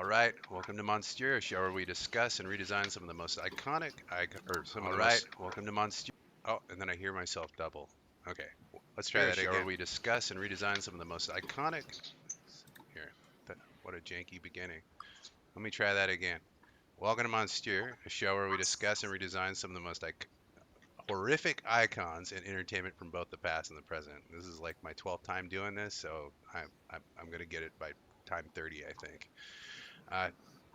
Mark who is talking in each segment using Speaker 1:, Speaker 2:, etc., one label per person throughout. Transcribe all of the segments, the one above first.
Speaker 1: right, welcome to Monstieur, a show where we discuss and redesign some of the most iconic, or some of the most. Welcome to Monstieur. Oh, and then I hear myself double. Okay, let's try that again. Show where we discuss and redesign some of the most iconic. Here, what a janky beginning. Let me try that again. Welcome to Monstieur, a show where we discuss and redesign some of the most horrific icons in entertainment from both the past and the present. This is like my 12th time doing this, so I'm gonna get it by time 30, I think. Uh,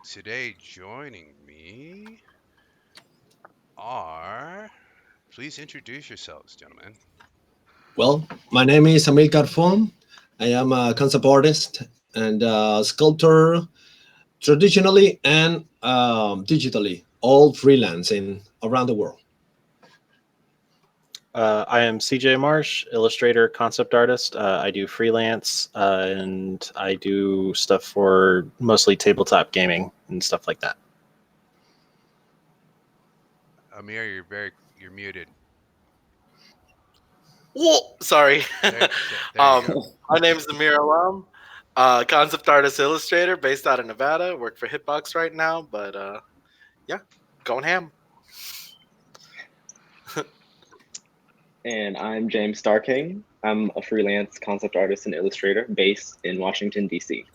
Speaker 1: Today, joining me are. Please introduce yourselves, gentlemen.
Speaker 2: Well, my name is Amil Carfon. I am a concept artist and sculptor, traditionally and digitally, all freelancing around the world.
Speaker 3: I am CJ Marsh, illustrator, concept artist. I do freelance and I do stuff for mostly tabletop gaming and stuff like that.
Speaker 1: Amir, you're muted.
Speaker 4: Whoa, sorry.
Speaker 1: There you go.
Speaker 4: My name is Amir Alam, concept artist illustrator based out of Nevada. Work for Hitbox right now, but yeah, going ham.
Speaker 5: And I'm James Starking. I'm a freelance concept artist and illustrator based in Washington, D.C.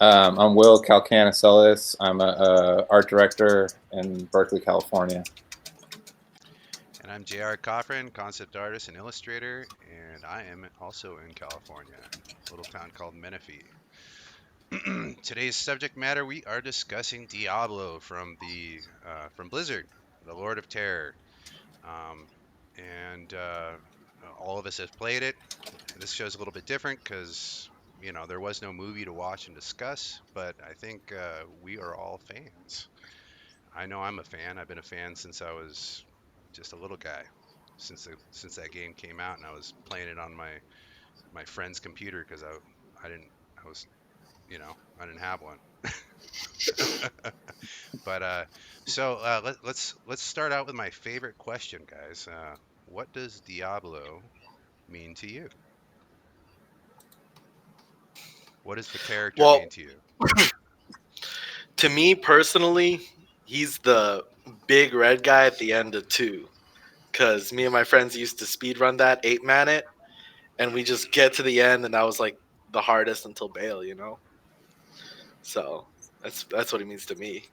Speaker 6: I'm Will Calcanicelis. I'm a art director in Berkeley, California.
Speaker 1: And I'm J.R. Cochran, concept artist and illustrator, and I am also in California, a little town called Menifee. Today's subject matter, we are discussing Diablo from Blizzard, the Lord of Terror. And all of us have played it. This show's a little bit different because, there was no movie to watch and discuss, but I think we are all fans. I know I'm a fan. I've been a fan since I was just a little guy, since that game came out, and I was playing it on my friend's computer because I didn't have one. But let's start out with my favorite question, guys. What does Diablo mean to you? What does the character mean to you?
Speaker 4: To me personally, he's the big red guy at the end of 2. Because me and my friends used to speed run that 8-man it, and we just get to the end, and that was like the hardest until Bale, So that's what it means to me.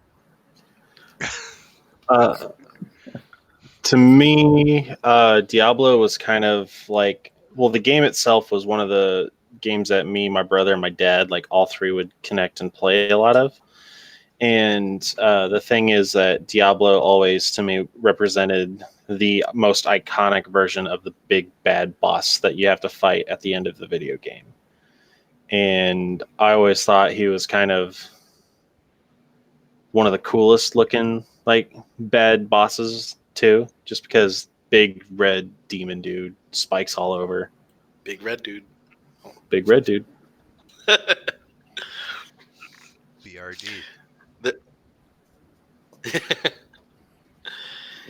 Speaker 3: To me, Diablo was kind of like, well, the game itself was one of the games that me, my brother, and my dad, like all three would connect and play a lot of. And the thing is that Diablo always, to me, represented the most iconic version of the big bad boss that you have to fight at the end of the video game. And I always thought he was kind of one of the coolest looking, like, bad bosses, too, just because big red demon dude, spikes all over.
Speaker 4: Big red dude.
Speaker 3: Big red dude.
Speaker 1: BRD.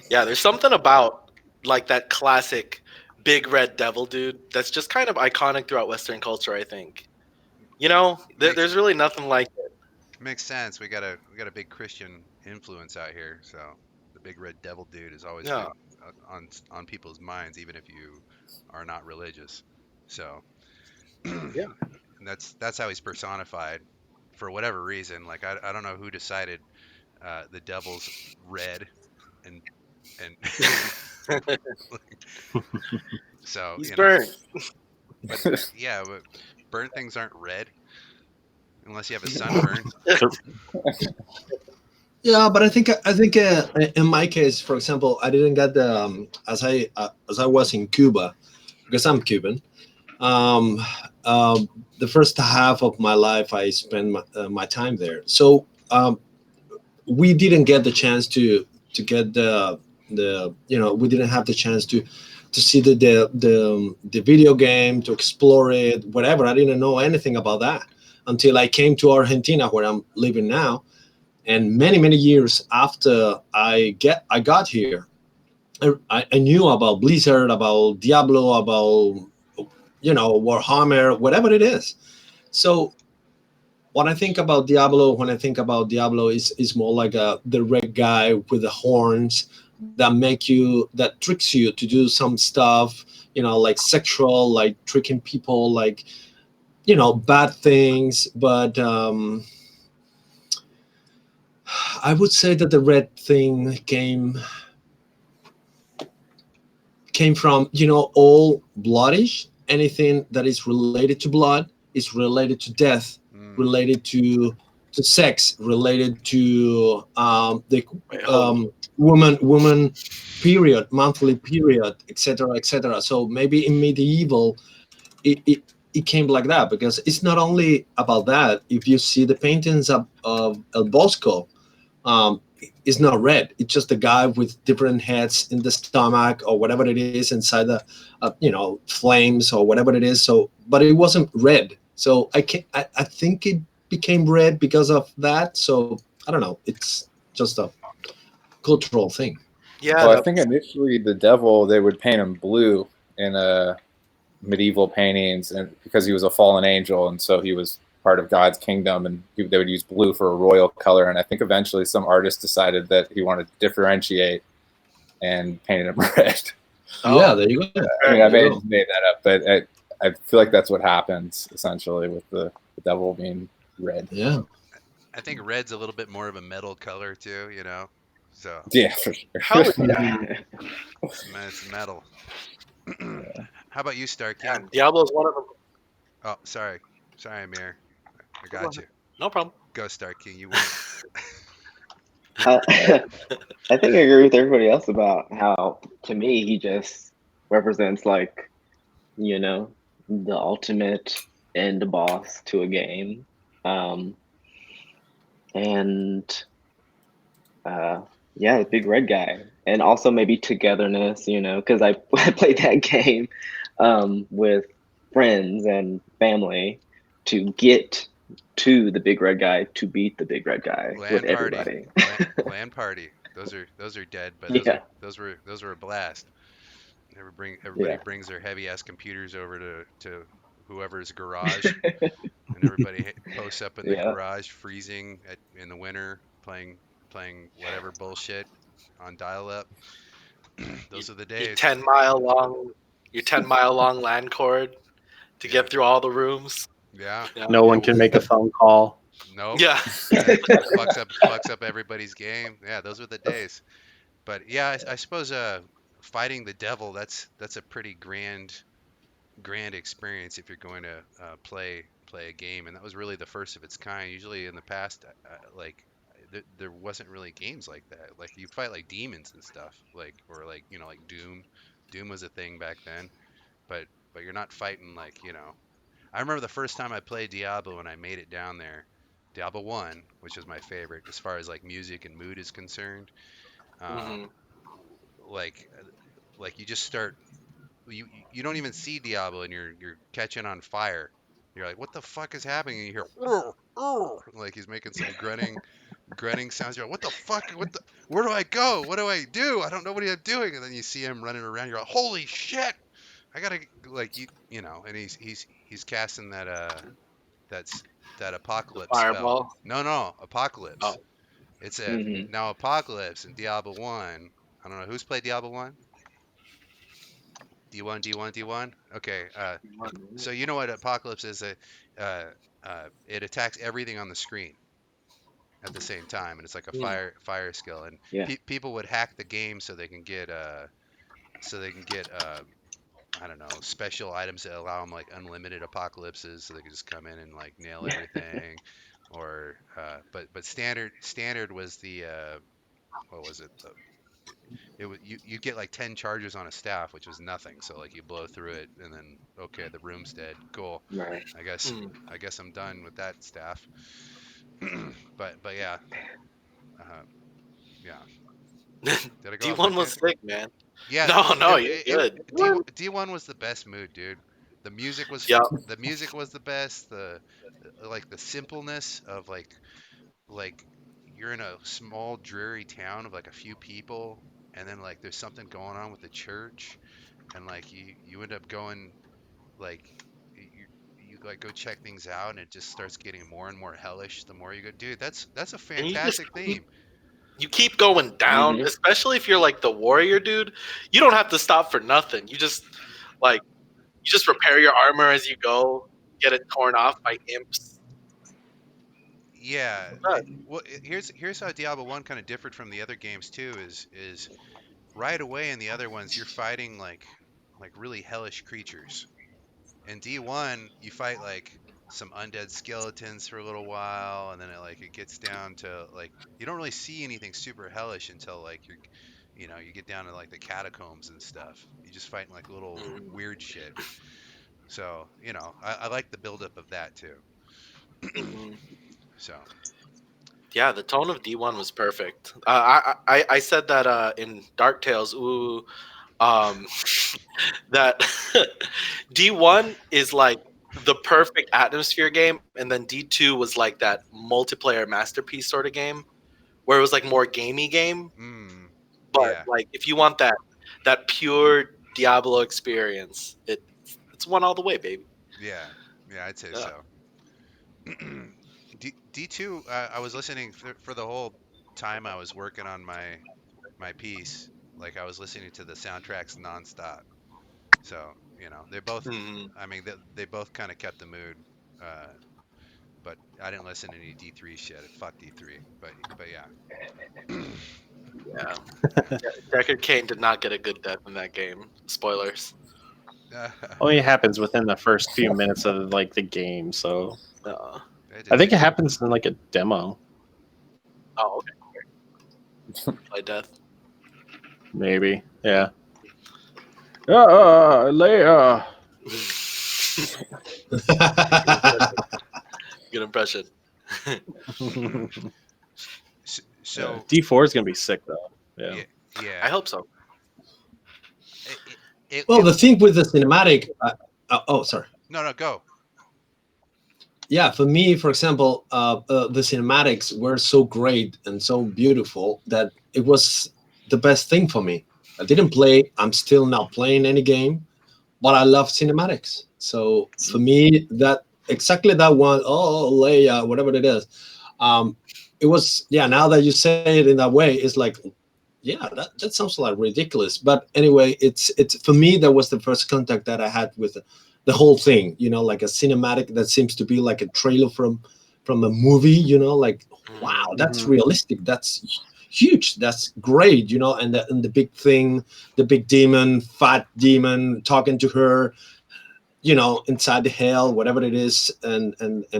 Speaker 4: Yeah, there's something about like that classic big red devil dude that's just kind of iconic throughout Western culture, I think. There's really nothing like it.
Speaker 1: Makes sense. We got a big Christian influence out here, so the big red devil dude has always been on people's minds, even if you are not religious. So
Speaker 4: yeah,
Speaker 1: and that's how he's personified for whatever reason. Like I don't know who decided the devil's red and so
Speaker 4: he's burnt.
Speaker 1: But yeah, but burnt things aren't red unless you have a sunburn.
Speaker 2: Yeah, but I think in my case, for example, I didn't get the as I was in Cuba because I'm Cuban. Um, the first half of my life, I spent my time there, so we didn't get the chance to get the we didn't have the chance to see the video game, to explore it, whatever. I didn't know anything about that until I came to Argentina, where I'm living now. And many years after I got here, I knew about Blizzard, about Diablo, about Warhammer, whatever it is. So When I think about Diablo, is more like the red guy with the horns that tricks you to do some stuff, like sexual, like tricking people, like bad things. But I would say that the red thing came from all bloodish. Anything that is related to blood is related to death,
Speaker 1: Mm.
Speaker 2: related to sex, related to the
Speaker 4: Wait, hold on.
Speaker 2: woman period, monthly period, etc., etc. So maybe in medieval it came like that, because it's not only about that. If you see the paintings of El Bosco, um, it's not red. It's just a guy with different heads in the stomach or whatever it is inside the, flames or whatever it is. So, but it wasn't red. So I think it became red because of that. So I don't know. It's just a cultural thing.
Speaker 4: Yeah,
Speaker 6: Well, I
Speaker 4: the
Speaker 6: think initially the devil they would paint him blue in medieval paintings, and because he was a fallen angel, and so he was part of God's kingdom, and they would use blue for a royal color. And I think eventually some artist decided that he wanted to differentiate and painted him red.
Speaker 2: Yeah,
Speaker 4: oh,
Speaker 2: there you go.
Speaker 6: I mean, I
Speaker 2: There you go.
Speaker 6: made that up, but I feel like that's what happens essentially with the devil being red.
Speaker 2: Yeah.
Speaker 1: I think red's a little bit more of a metal color too, So
Speaker 6: Yeah, for sure.
Speaker 4: hell yeah.
Speaker 2: Mhm.
Speaker 1: it's metal. How about you, Star King?
Speaker 4: Man, Diablo's one of them.
Speaker 1: Oh, sorry, Amir. I
Speaker 4: Go
Speaker 1: got
Speaker 4: ahead.
Speaker 1: you.
Speaker 4: No problem.
Speaker 1: Go, Star King. You win.
Speaker 5: Uh, I think I agree with everybody else about how, to me, he just represents like, you know, the ultimate end boss to a game. Um, and yeah, the big red guy. And also maybe togetherness, because I, I played that game with friends and family to get to the big red guy, to beat the big red guy with
Speaker 1: Land party.
Speaker 5: everybody.
Speaker 1: Land party. Those are dead, but
Speaker 5: Yeah,
Speaker 1: those were a blast. Everybody
Speaker 5: yeah,
Speaker 1: brings their heavy ass computers over to whoever's garage, and everybody posts up in the
Speaker 5: yeah.
Speaker 1: garage, freezing in the winter, playing whatever bullshit on dial up.
Speaker 4: You,
Speaker 1: Those are the
Speaker 4: you
Speaker 1: days.
Speaker 4: 10 mile long, your 10 mile long LAN cord to
Speaker 1: Yeah,
Speaker 4: get through all the rooms.
Speaker 1: yeah.
Speaker 4: Yeah.
Speaker 3: No one can make a phone call.
Speaker 1: Nope.
Speaker 4: Yeah.
Speaker 1: It fucks up everybody's game. Yeah, those were the days. But yeah, I suppose fighting the devil, that's a pretty grand experience if you're going to play a game, and that was really the first of its kind. Usually in the past, like there wasn't really games like that. Like you fight like demons and stuff, like or like like Doom. Doom was a thing back then, but you're not fighting like I remember the first time I played Diablo and I made it down there. Diablo 1, which is my favorite as far as like music and mood is concerned.
Speaker 4: Hmm.
Speaker 1: Um, like you just start you don't even see Diablo and you're catching on fire. You're like, what the fuck is happening? And you hear, "Urgh, urgh," like he's making some grunting sounds. You're like, what the fuck? Where do I go? What do I do? I don't know what I'm doing. And then you see him running around. You're like, holy shit! I gotta like and he's casting that's that
Speaker 4: The
Speaker 1: apocalypse spell.
Speaker 4: fireball.
Speaker 1: No, apocalypse.
Speaker 4: Oh,
Speaker 1: It's a
Speaker 5: Hmm.
Speaker 1: now apocalypse in Diablo 1. I don't know who's played Diablo 1. D1, D1, D1. Okay. So you know what apocalypse is? Uh, it attacks everything on the screen at the same time, and it's like a
Speaker 4: mm.
Speaker 1: fire skill. And
Speaker 5: Yeah.
Speaker 1: people would hack the game so they can get I don't know, special items that allow them like unlimited apocalypses, so they can just come in and like nail everything. Or but standard was the what was it? It was you get like 10 charges on a staff, which was nothing. So like you blow through it, and then okay, the room's dead. Cool.
Speaker 5: Right.
Speaker 1: I guess
Speaker 4: Mm.
Speaker 1: I guess I'm done with that staff. But yeah, uh, yeah. Did I go off my
Speaker 4: D1 was
Speaker 1: tangent?
Speaker 4: sick, man.
Speaker 1: Yeah,
Speaker 4: No, no, you're
Speaker 1: it
Speaker 4: good.
Speaker 1: D1 was the best mood, dude.
Speaker 4: Yeah.
Speaker 1: The music was the best. The like the simpleness of like you're in a small dreary town of like a few people, and then like there's something going on with the church, and like you end up going like you like go check things out, and it just starts getting more and more hellish the more you go. Dude, that's a
Speaker 4: And you just
Speaker 1: fantastic theme.
Speaker 4: you keep going down,
Speaker 5: Mhm.
Speaker 4: especially if you're like the warrior dude. You don't have to stop for nothing. You just like you just repair your armor as you go, get it torn off by imps.
Speaker 1: Yeah.
Speaker 4: But,
Speaker 1: Here's how Diablo 1 kind of differed from the other games too is right away in the other ones you're fighting like really hellish creatures. In D1, you fight like some undead skeletons for a little while, and then it gets down to like you don't really see anything super hellish until like you get down to like the catacombs and stuff. You just fighting like little
Speaker 4: mm,
Speaker 1: weird shit. So I like the buildup of that too.
Speaker 4: mhm.
Speaker 1: So
Speaker 4: Yeah, the tone of D1 was perfect. I said that in Dark Tales, ooh, um, that D1 is like the perfect atmosphere game, and then D2 was like that multiplayer masterpiece sort of game where it was like more gamey game.
Speaker 1: mm,
Speaker 4: But
Speaker 1: yeah,
Speaker 4: like if you want that pure Diablo experience, it's one all the way, baby.
Speaker 1: yeah, yeah, I'd say
Speaker 4: Yeah.
Speaker 1: so. D2, I was listening for the whole time I was working on my piece. Like I was listening to the soundtracks nonstop. So they both.
Speaker 4: Mhm.
Speaker 1: I mean, they both kind of kept the mood. Uh, but I didn't listen to any D3 shit. Fuck D3. But yeah,
Speaker 4: Yeah.
Speaker 1: yeah.
Speaker 4: Deckard Cain did not get a good death in that game. Spoilers.
Speaker 3: Only happens within the first few minutes of like the game, so
Speaker 4: Uh,
Speaker 1: It
Speaker 3: I
Speaker 1: didn't
Speaker 3: think
Speaker 1: take
Speaker 3: it
Speaker 1: long.
Speaker 3: happens in like a demo,
Speaker 4: oh, okay. Play death.
Speaker 3: maybe. Yeah. Leia.
Speaker 4: Good impression.
Speaker 3: Yeah.
Speaker 1: So
Speaker 3: D4 is gonna be sick though. Yeah.
Speaker 1: yeah,
Speaker 4: I
Speaker 1: yeah.
Speaker 4: hope so.
Speaker 1: It, it, it,
Speaker 2: Well,
Speaker 1: it
Speaker 2: the thing with the cinematic. Oh, sorry.
Speaker 1: no, go.
Speaker 2: Yeah, for me, for example, the cinematics were so great and so beautiful that it was the best thing for me. I didn't play. I'm still not playing any game, but I love cinematics. So for me, that exactly that one, oh Leia, whatever it is, it was, yeah. Now that you say it in that way, it's like, yeah, that sounds like ridiculous. But anyway, it's for me that was the first contact that I had with the whole thing. Like a cinematic that seems to be like a trailer from a movie. Like, wow,
Speaker 4: Mhm.
Speaker 2: that's
Speaker 3: Mhm.
Speaker 2: realistic. That's huge. That's great. And the big thing, the big demon, fat demon talking to her. Inside the hell, whatever it is, and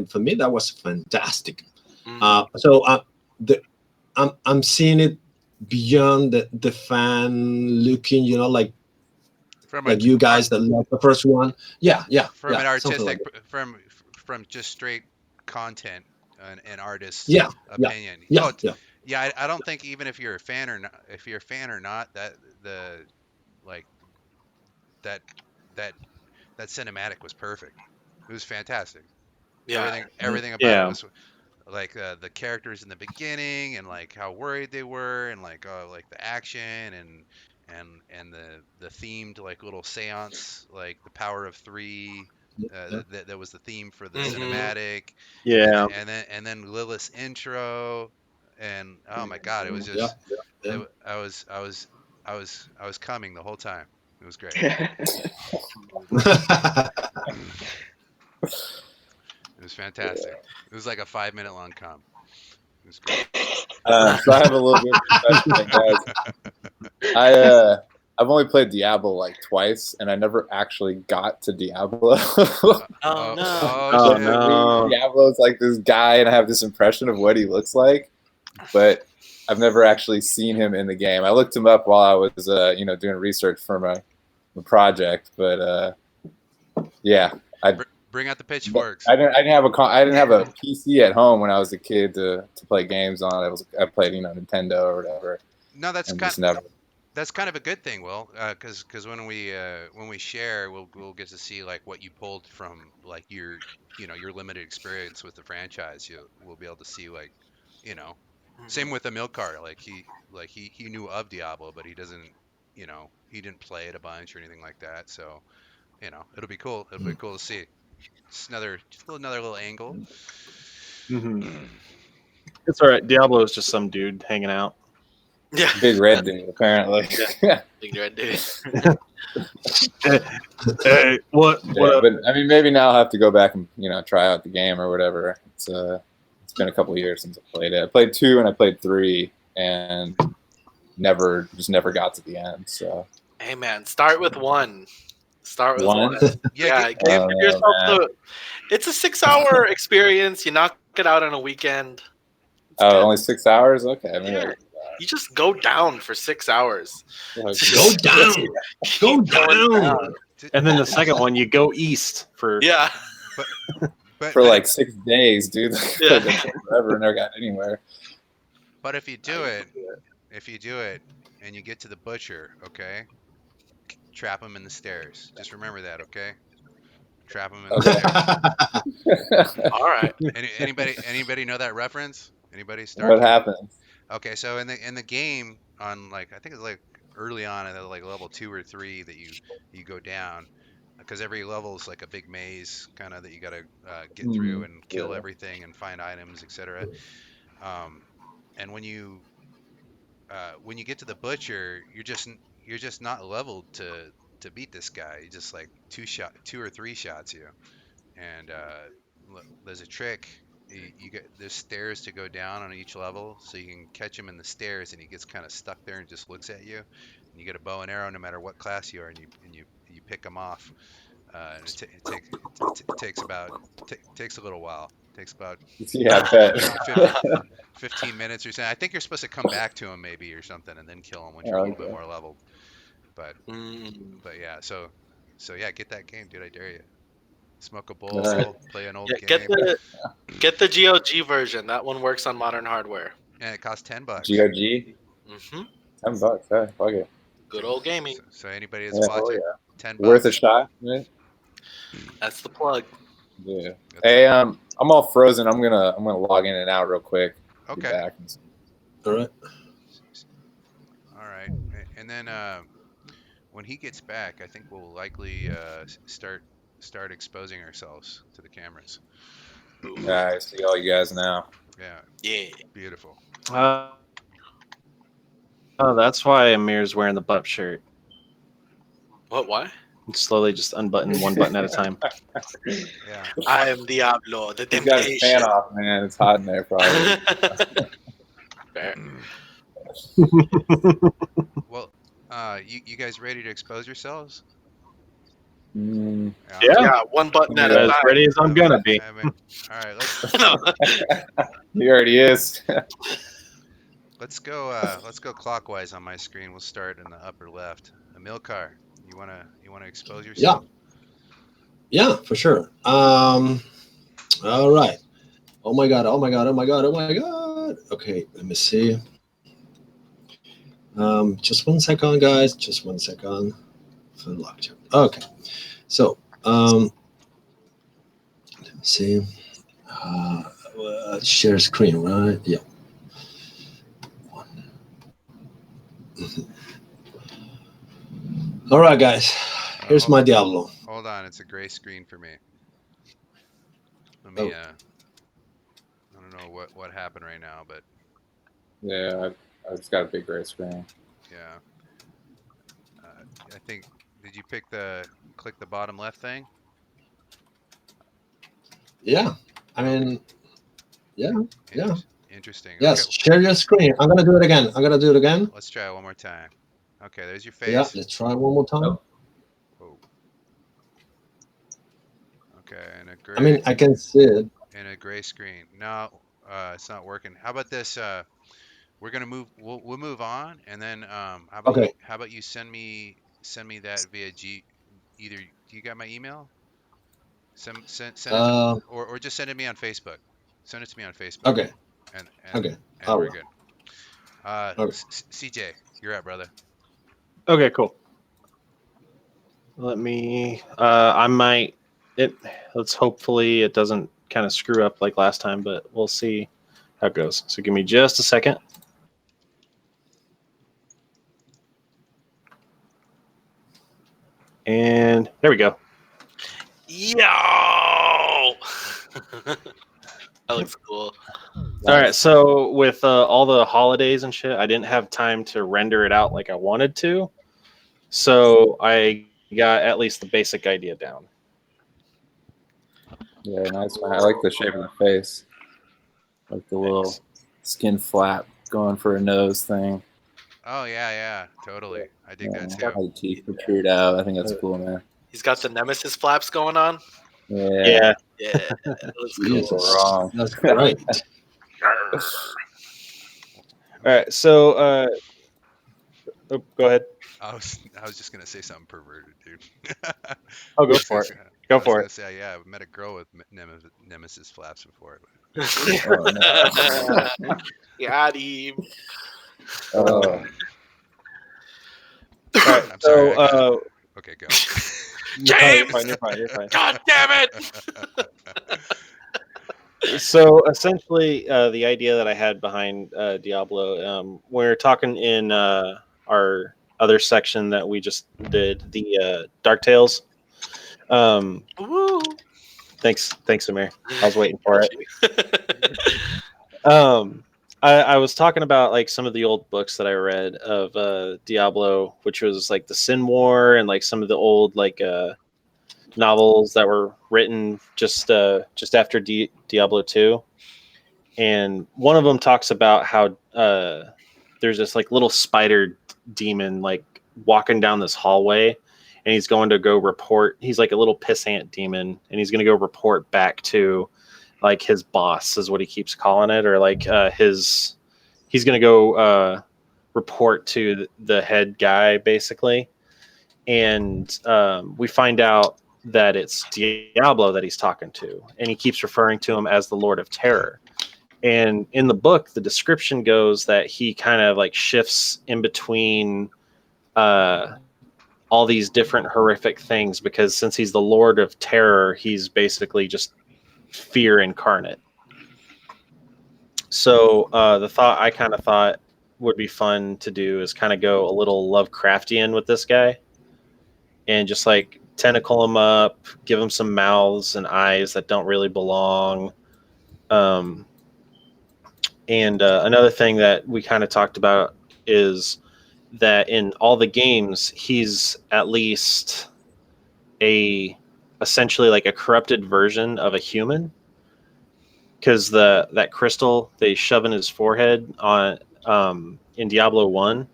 Speaker 2: for me that was fantastic.
Speaker 4: Mhm.
Speaker 2: So I'm seeing it beyond the fan looking,
Speaker 1: From a
Speaker 2: like you
Speaker 1: art
Speaker 2: guys that love the first one. Yeah, yeah,
Speaker 1: from
Speaker 2: yeah,
Speaker 1: an
Speaker 2: something like
Speaker 1: artistic
Speaker 2: that.
Speaker 1: from just straight content and an artist's
Speaker 2: Yeah, yeah,
Speaker 1: opinion.
Speaker 2: yeah,
Speaker 1: Oh,
Speaker 2: yeah.
Speaker 1: yeah. I don't think even if you're a fan or not, if you're a fan or not, that the like that that that cinematic was perfect. It was fantastic.
Speaker 4: Yeah.
Speaker 1: Everything about it
Speaker 3: Yeah.
Speaker 1: was like the characters in the beginning and like how worried they were and like the action and the themed like little seance like the power of three
Speaker 2: Yeah.
Speaker 1: that was the theme for the
Speaker 4: Mhm.
Speaker 1: cinematic
Speaker 3: Yeah.
Speaker 1: and then Lilith's intro and oh my god it was
Speaker 2: Yeah,
Speaker 1: just
Speaker 2: yeah.
Speaker 1: I was coming the whole time. It was great. It was fantastic. It was like a 5 minute long come. It was great.
Speaker 6: So I have a little bit of confession, guys. I've only played Diablo like twice, and I never actually got to Diablo.
Speaker 4: Oh no.
Speaker 1: Oh
Speaker 3: Oh
Speaker 6: So for
Speaker 1: shit.
Speaker 6: me,
Speaker 3: no.
Speaker 6: Diablo's like this guy, and I have this impression of what he looks like, but I've never actually seen him in the game. I looked him up while I was, doing research for my project, but yeah, I
Speaker 1: Bring out the
Speaker 6: but
Speaker 1: pitchforks.
Speaker 6: I didn't have a PC at home when I was a kid to play games on. I played Nintendo or whatever,
Speaker 1: No,
Speaker 6: and just never.
Speaker 1: that's kind of a good thing, Will, because when we share, we'll get to see like what you pulled from like your limited experience with the franchise. We'll be able to see like you know, same
Speaker 4: Mhm.
Speaker 1: with Emilcar. He knew of Diablo, but he didn't play it a bunch or anything like that. So it'll be cool. It'll be cool to see. Just another little angle.
Speaker 3: It's all right. Diablo is just some dude hanging out.
Speaker 4: Yeah.
Speaker 6: Big red dude, apparently.
Speaker 4: Big red dude.
Speaker 3: Hey, what?
Speaker 6: Yeah, but I mean, maybe now I'll have to go back and try out the game or whatever. It's been a couple of years since I played it. I played 2 and I played 3, and never got to the end. So
Speaker 4: Hey man, start with 1. Start with 1.
Speaker 6: 1.
Speaker 4: Yeah,
Speaker 1: Get,
Speaker 4: give yourself
Speaker 6: man.
Speaker 4: It's a 6-hour experience. You knock it out on a weekend. It's good.
Speaker 6: Only 6 hours. Okay, maybe I
Speaker 4: Yeah.
Speaker 6: can do
Speaker 4: You just go down for 6 hours.
Speaker 6: that.
Speaker 2: Go down. Go
Speaker 4: Keep going
Speaker 2: down.
Speaker 3: And then the second one, you go east for.
Speaker 4: Yeah.
Speaker 1: but
Speaker 6: For like 6 days, dude.
Speaker 4: Yeah.
Speaker 6: Played that shit forever, never got anywhere.
Speaker 1: But if you do it, and you get to the butcher, okay, trap him in the stairs. Just remember that, okay? Trap him in the stairs.
Speaker 4: All right.
Speaker 1: Anybody know that reference? Anybody start?
Speaker 6: What happens?
Speaker 1: Okay, so in the game on like I think it's like early on at like level 2 or 3 that you go down because every level is like a big maze kind of that you got to get through and kill
Speaker 6: Yeah.
Speaker 1: everything and find items, etc. And when you get to the butcher, you're just not leveled to beat this guy. You just like 2 or 3 shots you. And there's a trick. You get there's stairs to go down on each level, so you can catch him in the stairs, and he gets kind of stuck there and just looks at you. And you get a bow and arrow no matter what class you are, and you pick him off. And it takes a little while. It takes about
Speaker 6: Yeah, I bet.
Speaker 1: 15 minutes or something. I think you're supposed to come back to him maybe or something, and then kill him once you're a little bit more leveled. But yeah, so yeah, get that game, dude. I dare you. Smoke a bowl, play an old game.
Speaker 4: Get the GOG version. That one works on modern hardware.
Speaker 1: And it costs $10.
Speaker 6: GOG? $10, huh? Fuck it.
Speaker 4: Good old gaming.
Speaker 1: So anybody that's watching, $10.
Speaker 6: Worth a shot, right?
Speaker 4: That's the plug.
Speaker 6: Yeah. Hey, I'm all frozen. I'm gonna log in and out real quick.
Speaker 1: Okay.
Speaker 6: Be back.
Speaker 2: All right.
Speaker 1: All right. And then when he gets back, I think we'll likely start exposing ourselves to the cameras.
Speaker 6: I see all you guys now.
Speaker 1: Yeah.
Speaker 4: Yeah.
Speaker 1: Beautiful.
Speaker 3: Oh, that's why Amir's wearing the butt shirt.
Speaker 4: What? Why?
Speaker 3: Slowly just unbutton one button at a time.
Speaker 1: Yeah.
Speaker 4: I am Diablo, the
Speaker 6: You got his fan
Speaker 4: temptation.
Speaker 6: off, man. It's hot in there, probably.
Speaker 4: Fair.
Speaker 1: Well, you guys ready to expose yourselves?
Speaker 3: Yeah.
Speaker 4: One button at
Speaker 3: As
Speaker 4: a time.
Speaker 3: ready as I'm gonna be.
Speaker 1: All right. Let's
Speaker 6: He already is.
Speaker 1: let's go clockwise on my screen. We'll start in the upper left. Amilcar, you wanna expose yourself?
Speaker 2: Yeah, for sure. All right. Oh my god. Okay, let me see. Just 1 second, guys. Just 1 second. Okay. So, let me see. Share screen, right? Yeah. All right, guys. Here's my Diablo.
Speaker 1: Hold on, it's a gray screen for me. Let me. I don't know what happened right now, but
Speaker 6: Yeah, I just got a big gray screen.
Speaker 1: yeah. I think. Did you click the bottom left thing?
Speaker 2: Yeah. I mean, yeah.
Speaker 1: Interesting.
Speaker 2: Yes.
Speaker 1: Okay.
Speaker 2: Share your screen. I'm gonna do it again.
Speaker 1: Let's try it one more time. Okay, there's your face.
Speaker 2: Yeah. Let's try one more time.
Speaker 1: Whoa. Okay, and a gray.
Speaker 2: I mean, I can see it.
Speaker 1: And a gray screen. No, it's not working. How about this? We're gonna move. We'll move on, and then how about you send me that via either. Do you got my email? Send it or just send it to me on Facebook. Send it to me on Facebook.
Speaker 2: Okay.
Speaker 1: And we're good. CJ, you're up, brother.
Speaker 3: Okay, cool. Let me. I might. Let's hopefully it doesn't kind of screw up like last time, but we'll see how it goes. So give me just a second. And there we go.
Speaker 4: Yo! That looks cool.
Speaker 3: All right, so with all the holidays and shit, I didn't have time to render it out like I wanted to. So I got at least the basic idea down.
Speaker 6: Yeah, nice man. I like the shape of the face, like the little
Speaker 3: Thanks.
Speaker 6: skin flap going for a nose thing.
Speaker 1: Oh yeah, totally. I dig that
Speaker 6: Yeah,
Speaker 1: too.
Speaker 6: how the teeth protrude out. I think that's cool, man.
Speaker 4: He's got the Nemesis flaps going on.
Speaker 6: Yeah,
Speaker 4: Yeah, that looks cool.
Speaker 2: Jesus,
Speaker 6: wrong.
Speaker 2: that's great.
Speaker 3: All right, so go ahead.
Speaker 1: I was just gonna say something perverted, dude.
Speaker 3: Oh,
Speaker 1: I
Speaker 3: go
Speaker 1: was
Speaker 3: for
Speaker 1: gonna
Speaker 3: it.
Speaker 1: say,
Speaker 3: Go
Speaker 1: I was
Speaker 3: for
Speaker 1: gonna
Speaker 3: it.
Speaker 1: say, yeah, I met a girl with nemesis flaps before.
Speaker 6: Oh, no.
Speaker 4: Got him.
Speaker 6: Oh.
Speaker 3: All right,
Speaker 1: I'm sorry. Okay, go.
Speaker 3: no,
Speaker 4: James!
Speaker 3: you're fine.
Speaker 4: God damn it!
Speaker 3: So essentially, the idea that I had behind Diablo, we're talking in our other section that we just did, the Dark Tales.
Speaker 4: Woo.
Speaker 3: Thanks, Amir. I was waiting for it. I was talking about like some of the old books that I read of Diablo, which was like the Sin War and like some of the old like novels that were written just after Diablo 2. And one of them talks about how there's this like little spider demon like walking down this hallway, and he's going to go report. He's like a little pissant demon, and he's going to go report back to like his boss is what he keeps calling it, or like he's going to go report to the head guy basically. And we find out that it's Diablo that he's talking to, and he keeps referring to him as the Lord of Terror. And in the book, the description goes that he kind of like shifts in between all these different horrific things, because since he's the Lord of Terror, he's basically just fear incarnate. So the thought I kind of thought would be fun to do is kind of go a little Lovecraftian with this guy, and just like tentacle him up, give him some mouths and eyes that don't really belong. And another thing that we kind of talked about is that in all the games, he's at least a essentially like a corrupted version of a human, because that crystal they shove in his forehead on in Diablo 1,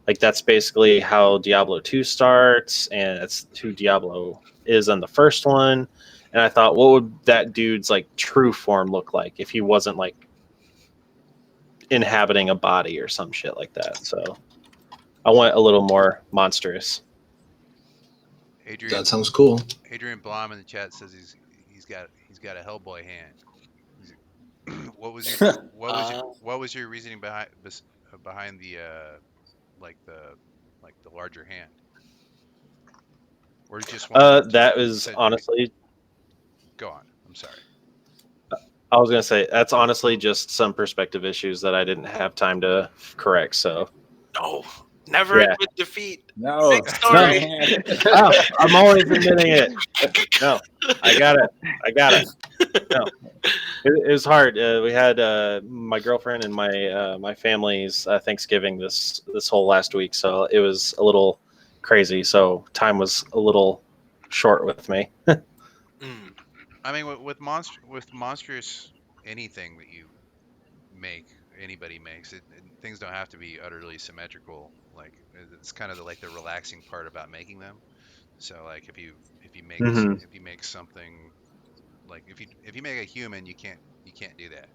Speaker 3: like that's basically how Diablo 2 starts, and that's who Diablo is on the first one. And I thought, what would that dude's like true form look like if he wasn't like inhabiting a body or some shit like that? So I want a little more monstrous.
Speaker 1: Adrian
Speaker 2: That sounds cool.
Speaker 1: Adrian Blom in the chat says he's got a Hellboy hand. What was your what was your reasoning behind the like the the larger hand? Or you just wanted
Speaker 3: That was
Speaker 1: said
Speaker 3: honestly,
Speaker 1: go on. I'm sorry.
Speaker 3: I was gonna say that's honestly just some perspective issues that I didn't have time to correct. So
Speaker 4: No, never
Speaker 3: Yeah.
Speaker 4: admit defeat.
Speaker 6: No,
Speaker 4: Big story.
Speaker 3: I'm always admitting it. No, I got it. No, it was hard. We had my girlfriend and my family's Thanksgiving this whole last week, so it was a little crazy. So time was a little short with me.
Speaker 4: Mm.
Speaker 1: I mean, with monstrous anything that you make, anybody makes it, things don't have to be utterly symmetrical. Like it's kind of like the relaxing part about making them. So like if you make
Speaker 3: Mm-hmm.
Speaker 1: if you make something like if you make a human, you can't do that.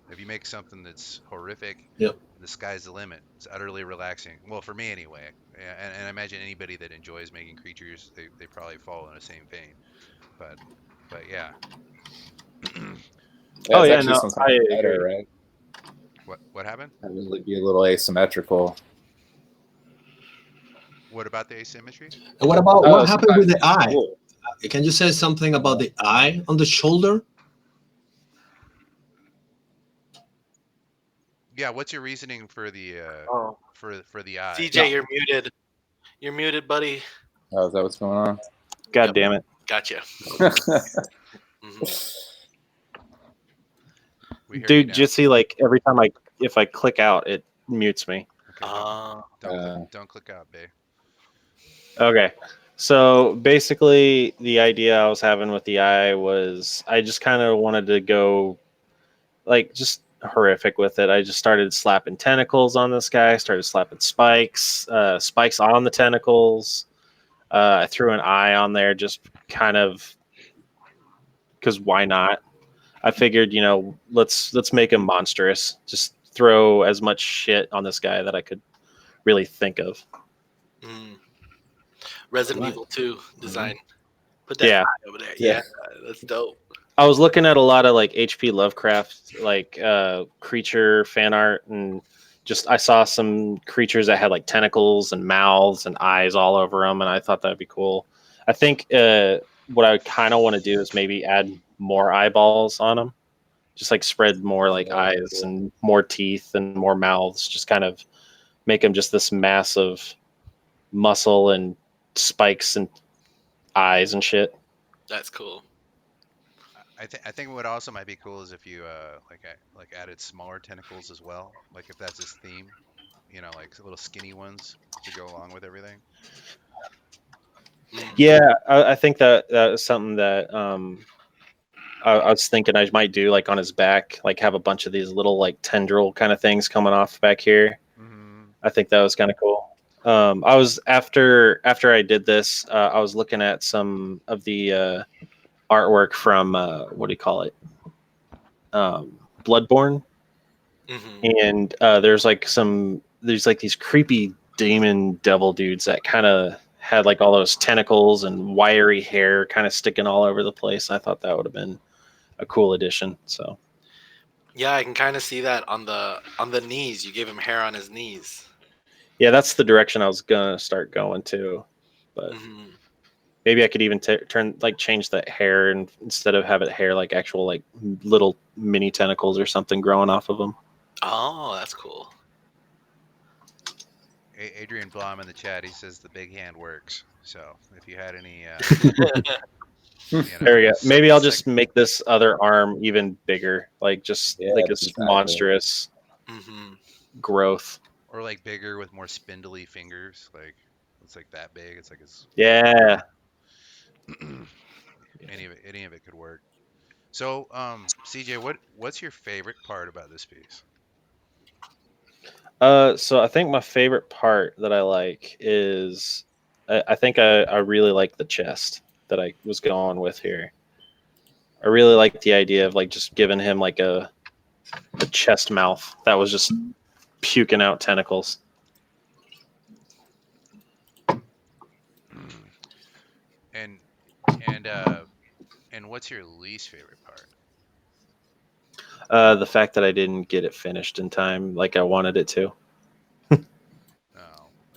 Speaker 1: If you make something that's horrific,
Speaker 2: Yep.
Speaker 1: the sky's the limit. It's utterly relaxing. Well, for me anyway. And I imagine anybody that enjoys making creatures, they probably fall in the same vein. But yeah.
Speaker 6: Yeah,
Speaker 3: Oh
Speaker 6: it's
Speaker 3: yeah,
Speaker 6: actually
Speaker 3: no,
Speaker 6: sometimes
Speaker 3: I
Speaker 6: better,
Speaker 3: agree.
Speaker 6: right?
Speaker 1: What happened?
Speaker 6: Have it be a little asymmetrical.
Speaker 1: What about the asymmetry?
Speaker 2: And what about
Speaker 6: Oh,
Speaker 2: what happened with
Speaker 6: sometimes
Speaker 2: the
Speaker 6: it's
Speaker 2: eye?
Speaker 6: cool.
Speaker 2: Can you say something about the eye on the shoulder?
Speaker 1: Yeah, what's your reasoning for the
Speaker 4: Oh,
Speaker 1: for the eye?
Speaker 4: CJ, you're muted. You're muted, buddy.
Speaker 6: Oh, is that what's going on?
Speaker 3: God
Speaker 4: Yep.
Speaker 3: damn it.
Speaker 4: Gotcha.
Speaker 1: We hear
Speaker 3: Dude,
Speaker 1: you now.
Speaker 3: Jitsi, like every time if I click out, it mutes me.
Speaker 1: Okay, don't click out, babe.
Speaker 3: Okay. So basically, the idea I was having with the eye was I just kind of wanted to go like just horrific with it. I just started slapping tentacles on this guy, started slapping spikes on the tentacles. I threw an eye on there just kind of because why not? I figured, let's make him monstrous. Just throw as much shit on this guy that I could really think of.
Speaker 4: Resident Evil 2 design. Put that
Speaker 3: Yeah.
Speaker 4: over there. Yeah, that's dope.
Speaker 3: I was looking at a lot of like H.P. Lovecraft creature fan art, and just I saw some creatures that had like tentacles and mouths and eyes all over them, and I thought that'd be cool. I think what I kind of want to do is maybe add more eyeballs on them, just like spread more like eyes and more teeth and more mouths, just kind of make them just this massive muscle and spikes and eyes and shit.
Speaker 4: That's cool.
Speaker 1: I think what also might be cool is if you like added smaller tentacles as well. Like if that's his theme, like little skinny ones to go along with everything.
Speaker 3: Yeah, I think that is something that I was thinking I might do like on his back, like have a bunch of these little like tendril kind of things coming off back here. I think that was kind of cool. I was after I did this, I was looking at some of the artwork from what do you call it, Bloodborne, and there's like these creepy demon devil dudes that kind of had like all those tentacles and wiry hair kind of sticking all over the place. I thought that would have been a cool addition. So
Speaker 4: yeah, I can kind of see that on the knees. You gave him hair on his knees.
Speaker 3: Yeah, that's the direction I was gonna start going to, but maybe I could even change that hair and instead of have it hair like actual like little mini tentacles or something growing off of them.
Speaker 4: Oh, that's cool.
Speaker 1: Adrian Blom in the chat, he says the big hand works. So if you had any,
Speaker 3: there we go. Maybe I'll just make this other arm even bigger, like just like a monstrous growth,
Speaker 1: or like bigger with more spindly fingers. Like it's like that big. It's like it's
Speaker 3: yeah.
Speaker 1: Any of it could work. So, CJ, what's your favorite part about this piece?
Speaker 3: So I think my favorite part that I like is I think I really like the chest that I was going with here. I really like the idea of like just giving him like a chest mouth that was just puking out tentacles.
Speaker 1: And what's your least favorite part?
Speaker 3: The fact that I didn't get it finished in time like I wanted it to.
Speaker 1: Oh,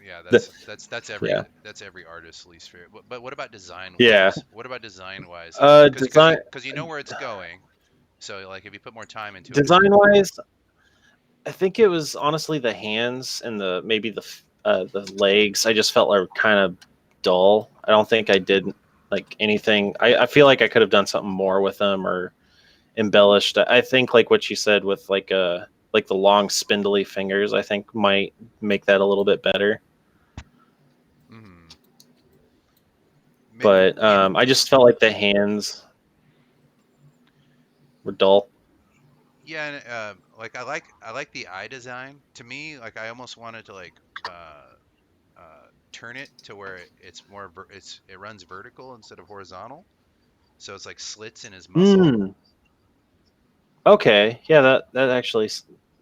Speaker 1: yeah, that's every artist's least favorite. But what about design wise?
Speaker 3: Yeah.
Speaker 1: What about design wise?
Speaker 3: Because
Speaker 1: you know where it's going. So like if you put more time into
Speaker 3: design wise, I think it was honestly the hands and maybe the legs. I just felt like kind of dull. I don't think I did like anything. I feel like I could have done something more with them or embellished. I think like what you said with like the long spindly fingers, I think might make that a little bit better. But I just felt like the hands were dull.
Speaker 1: Yeah, and like I like the eye design. To me, like I almost wanted to like turn it to where it runs vertical instead of horizontal. So it's like slits in his muscle.
Speaker 3: Okay, yeah, that actually,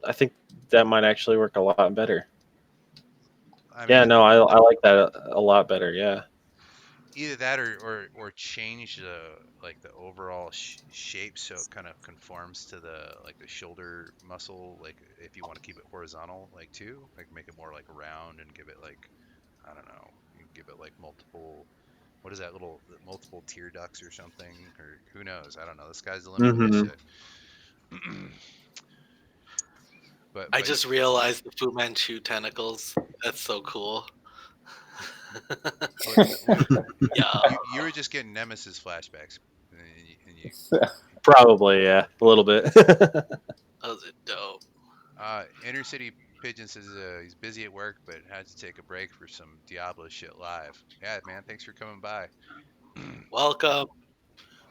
Speaker 3: I think that might actually work a lot better. I like that a lot better. Yeah.
Speaker 1: Either that or change the overall shape so it kind of conforms to the shoulder muscle. Like if you want to keep it horizontal, like too, like make it more like round and give it like, I don't know, you give it like multiple. What is that multiple tear ducts or something, or who knows? I don't know. The sky's the limit with this shit.
Speaker 4: I just realized the Fu Manchu tentacles. That's so cool.
Speaker 1: You were just getting Nemesis flashbacks, and you
Speaker 3: Probably, yeah, a little bit.
Speaker 4: Those are dope.
Speaker 1: Inner City Pigeon says he's busy at work, but had to take a break for some Diablo shit live. Yeah, man, thanks for coming by.
Speaker 4: Welcome.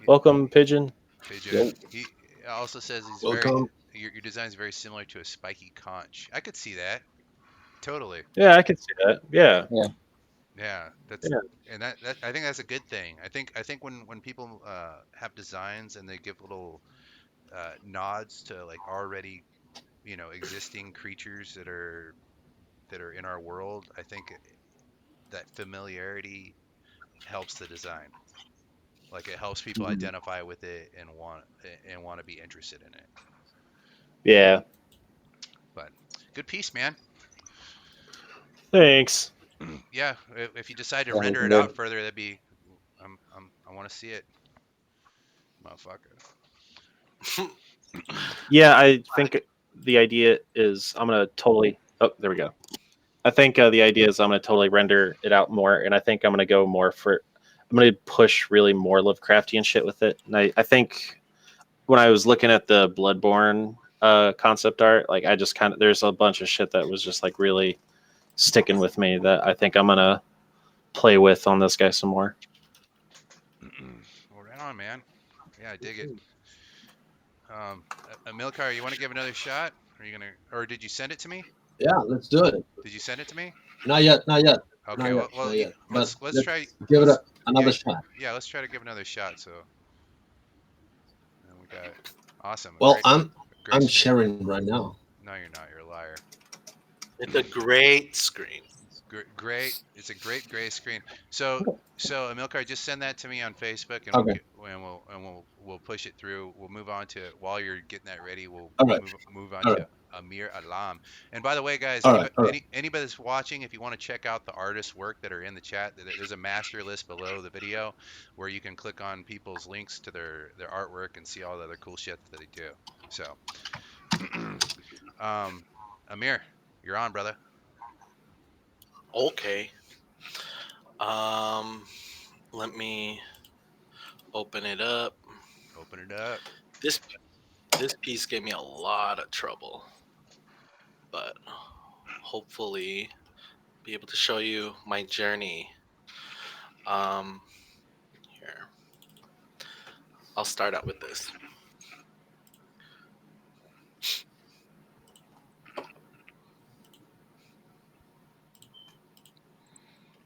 Speaker 3: Welcome, Pigeon.
Speaker 1: Pigeon. He also says he's very
Speaker 2: Welcome.
Speaker 1: your design is very similar to a spiky conch. I could see that totally.
Speaker 3: Yeah, I can see that. Yeah,
Speaker 1: Yeah, that's
Speaker 3: yeah.
Speaker 1: and that I think that's a good thing. I think when people have designs and they give little nods to like already existing creatures that are in our world, I think that familiarity helps the design. Like it helps people
Speaker 2: Mhm.
Speaker 1: identify with it and want to be interested in it.
Speaker 3: Yeah.
Speaker 1: But good piece, man.
Speaker 3: Thanks.
Speaker 1: Yeah, if you decide to
Speaker 6: Yeah,
Speaker 1: render
Speaker 6: looking
Speaker 1: it out
Speaker 6: good.
Speaker 1: further, that'd be I want to see it, motherfucker.
Speaker 3: Yeah, I think the idea is I'm gonna totally. Oh, there we go. I think the idea is I'm gonna totally render it out more, and I think I'm gonna go more for. I'm gonna push really more Lovecraftian shit with it, and I think when I was looking at the Bloodborne concept art, like I just kind of there's a bunch of shit that was just like really sticking with me that I think I'm gonna play with on this guy some more.
Speaker 1: Well, right on, man. Yeah, I dig it. Amilcar, you want to give another shot? Are you gonna, or did you send it to me?
Speaker 2: Yeah, let's do it.
Speaker 1: Did you send it to me?
Speaker 2: Not yet, not yet, not
Speaker 1: Okay,
Speaker 2: yet,
Speaker 1: well,
Speaker 2: not yet. But
Speaker 1: let's try.
Speaker 2: let's give it
Speaker 1: Let's
Speaker 2: another
Speaker 1: yeah
Speaker 2: shot.
Speaker 1: yeah let's try to give another shot. So and we got awesome,
Speaker 2: Well,
Speaker 1: a great
Speaker 2: I'm
Speaker 1: screen.
Speaker 2: sharing right now.
Speaker 1: No, you're not. You're a liar.
Speaker 4: It's a great screen.
Speaker 1: Great. It's a great gray screen. So Amilcar, just send that to me on Facebook, and
Speaker 2: Okay,
Speaker 1: we'll push it through. We'll move on to while you're getting that ready. We'll
Speaker 2: all right,
Speaker 1: move on
Speaker 2: all right,
Speaker 1: to Amir Alam. And by the way, guys,
Speaker 2: all right, all right.
Speaker 1: anybody that's watching, if you want to check out the artists' work that are in the chat, there's a master list below the video where you can click on people's links to their artwork and see all the other cool shit that they do. So, Amir, you're on, brother.
Speaker 4: Okay. Um, let me open it up.
Speaker 1: Open it up.
Speaker 4: This this piece gave me a lot of trouble, but hopefully be able to show you my journey. Um, here, I'll start out with this.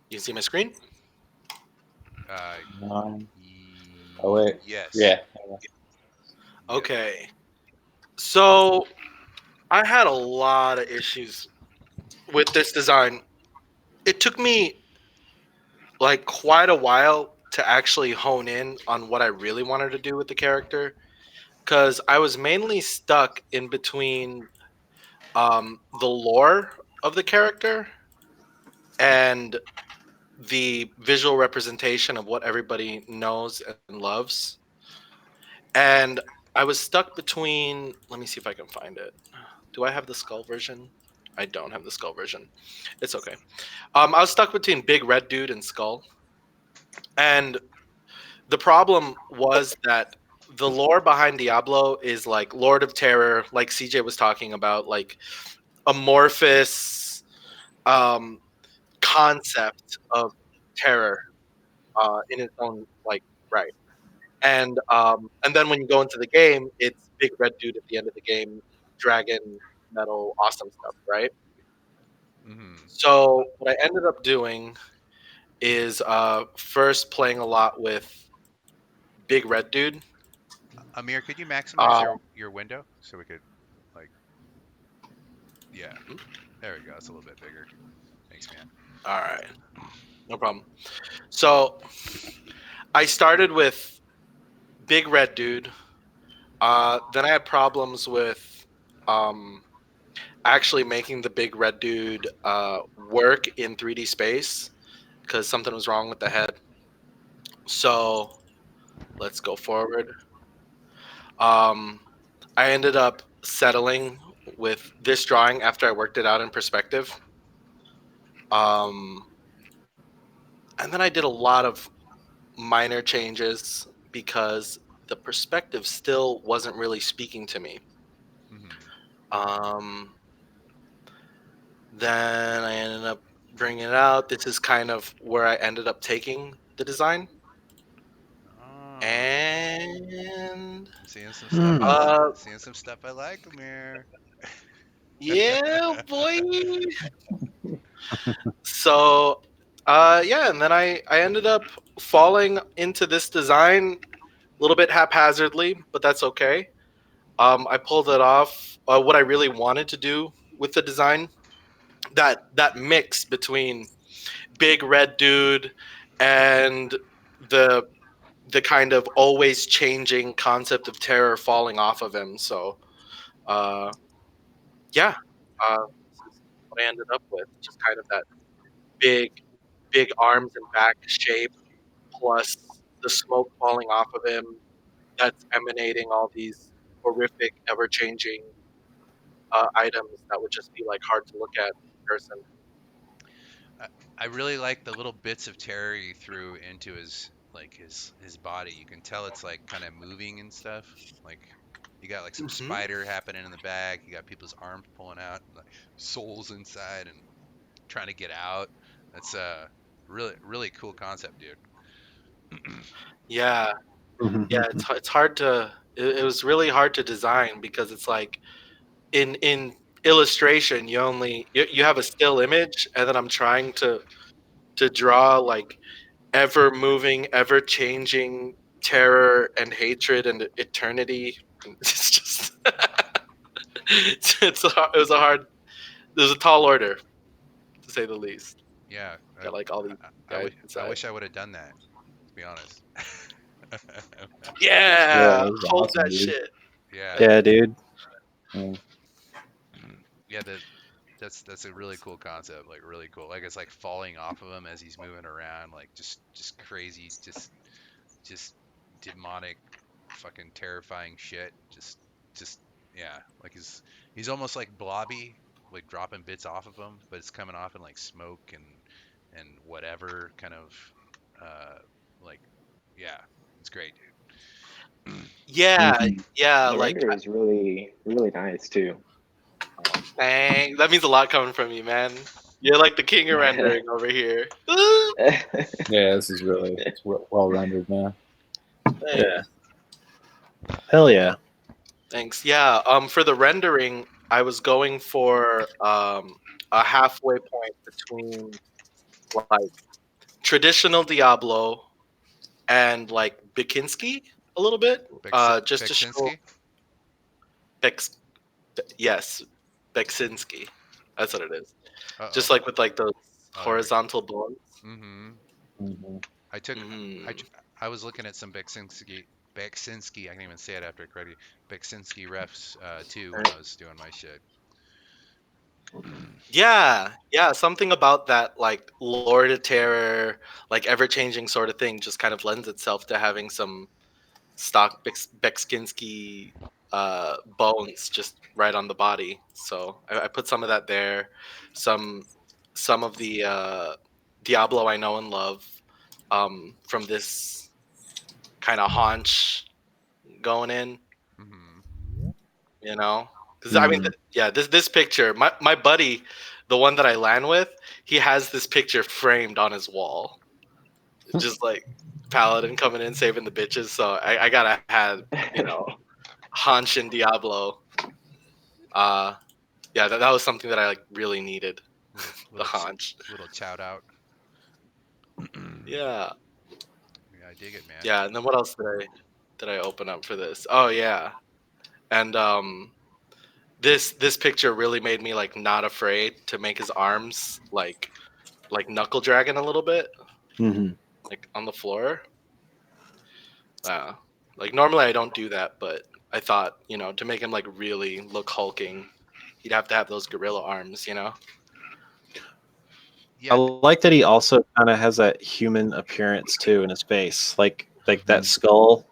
Speaker 4: You see my screen?
Speaker 1: Uh,
Speaker 6: Oh wait,
Speaker 1: yes.
Speaker 6: yeah.
Speaker 4: Okay. So I had a lot of issues with this design. It took me like quite a while to actually hone in on what I really wanted to do with the character because I was mainly stuck in between the lore of the character and the visual representation of what everybody knows and loves. And I was stuck between. Let me see if I can find it. Do I have the skull version? I don't have the skull version. It's okay. I was stuck between Big Red Dude and Skull, and the problem was that the lore behind Diablo is like Lord of Terror, like CJ was talking about, like amorphous um, concept of terror in its own like right. And then when you go into the game, it's Big Red Dude at the end of the game, dragon, metal, awesome stuff, right?
Speaker 1: Hmm.
Speaker 4: So what I ended up doing is first playing a lot with Big Red Dude.
Speaker 1: Amir, could you maximize
Speaker 4: Uh,
Speaker 1: your window so we could like yeah, there we go. It's a little bit bigger. Thanks, man.
Speaker 4: all right, no problem. So I started with Big Red Dude. Then I had problems with um, actually making the Big Red Dude work in 3D space because something was wrong with the head. So let's go forward. Um, I ended up settling with this drawing after I worked it out in perspective. Um, And then I did a lot of minor changes because the perspective still wasn't really speaking to me.
Speaker 1: Mm-hmm.
Speaker 4: Then I ended up bringing it out. This is kind of where I ended up taking the design.
Speaker 1: Oh,
Speaker 4: And
Speaker 1: I'm seeing some stuff I like.
Speaker 4: uh,
Speaker 1: Seeing some stuff I like, Amir.
Speaker 4: yeah, boy. So, yeah, and then I ended up falling into this design a little bit haphazardly, but that's okay. I pulled it off. What I really wanted to do with the design, that mix between big red dude and the the kind of always changing concept of terror falling off of him. So, uh, yeah, this is what I ended up with. Just kind of that big, big arms and back shape, plus the smoke falling off of him that's emanating all these horrific, ever changing items that would just be like hard to look at in person.
Speaker 1: I, I really like the little bits of terror you threw into his body. You can tell it's like kind of moving and stuff. Like you got like some
Speaker 4: Hmm.
Speaker 1: spider happening in the back. You got people's arms pulling out, and, like souls inside and trying to get out. That's a really cool concept, dude.
Speaker 4: Yeah, yeah, it's hard to. It was really hard to design because it's like in illustration you have a still image, and then I'm trying to draw like ever moving, ever changing terror and hatred and eternity. It's just it was a hard. It was a tall order to say the least.
Speaker 1: Yeah,
Speaker 4: Got like all these guys
Speaker 1: I
Speaker 4: inside.
Speaker 1: wish I would have done that. To be honest.
Speaker 6: Yeah,
Speaker 4: Yeah,
Speaker 6: it was
Speaker 4: hold
Speaker 6: awesome,
Speaker 4: that
Speaker 6: dude.
Speaker 4: shit.
Speaker 1: Yeah,
Speaker 3: Yeah, dude.
Speaker 6: Yeah.
Speaker 1: yeah. That's a really cool concept. Like really cool. Like it's like falling off of him as he's moving around. Like just crazy. Just demonic, fucking terrifying shit. Just yeah. Like he's almost like blobby, like dropping bits off of him, but it's coming off in like smoke and whatever kind of like yeah. It's great, dude.
Speaker 4: Yeah,
Speaker 6: Mhm.
Speaker 4: yeah.
Speaker 5: The
Speaker 4: Like,
Speaker 5: render is really, really nice too.
Speaker 4: dang, that means a lot coming from you, man. You're like the king of rendering over here.
Speaker 6: Yeah, this is really well rendered, man.
Speaker 3: Yeah.
Speaker 4: Thanks.
Speaker 3: Hell yeah.
Speaker 4: Thanks. Yeah. For the rendering, I was going for a halfway point between like traditional Diablo and like Bikinski a little bit. Just to show
Speaker 1: Beksinski?
Speaker 4: Bex. Yes, Beksinski. That's what it is.
Speaker 1: Uh-oh.
Speaker 4: Just like with like those
Speaker 1: Oh, there we go.
Speaker 4: horizontal bones.
Speaker 1: Mm-hmm.
Speaker 6: Mhm.
Speaker 1: I took I
Speaker 4: Mm.
Speaker 1: t- I was looking at some Beksinski, I can even say it after correctly. Beksinski refs too when I was doing my shit.
Speaker 4: Yeah, yeah, something about that like Lord of Terror, like ever changing sort of thing just kind of lends itself to having some stock Bekskinski bones just right on the body. So I put some of that there. Some some of the Diablo I know and love from this kind of haunch going in,
Speaker 1: Mm-hmm.
Speaker 4: you know? Because I mean,
Speaker 6: Mhm.
Speaker 4: yeah, this picture, my buddy, the one that I land with, he has this picture framed on his wall, just like Paladin coming in saving the bitches. So I gotta have Hanch and Diablo. Uh, yeah, that was something that I like really needed.
Speaker 1: Little
Speaker 4: The
Speaker 1: little ch-
Speaker 4: Hanch.
Speaker 1: little chout out.
Speaker 4: Yeah,
Speaker 1: Yeah, I dig it, man.
Speaker 4: yeah. And then what else did I open up for this? Oh yeah, and this picture really made me like not afraid to make his arms like knuckle dragging a little bit,
Speaker 3: Mm-hmm.
Speaker 4: like on the floor. Uh, like normally I don't do that, but I thought to make him like really look hulking, he'd have to have those gorilla arms.
Speaker 3: I
Speaker 1: Yeah,
Speaker 3: like that he also kind of has that human appearance too in his face, like that
Speaker 6: Mhm.
Speaker 3: skull,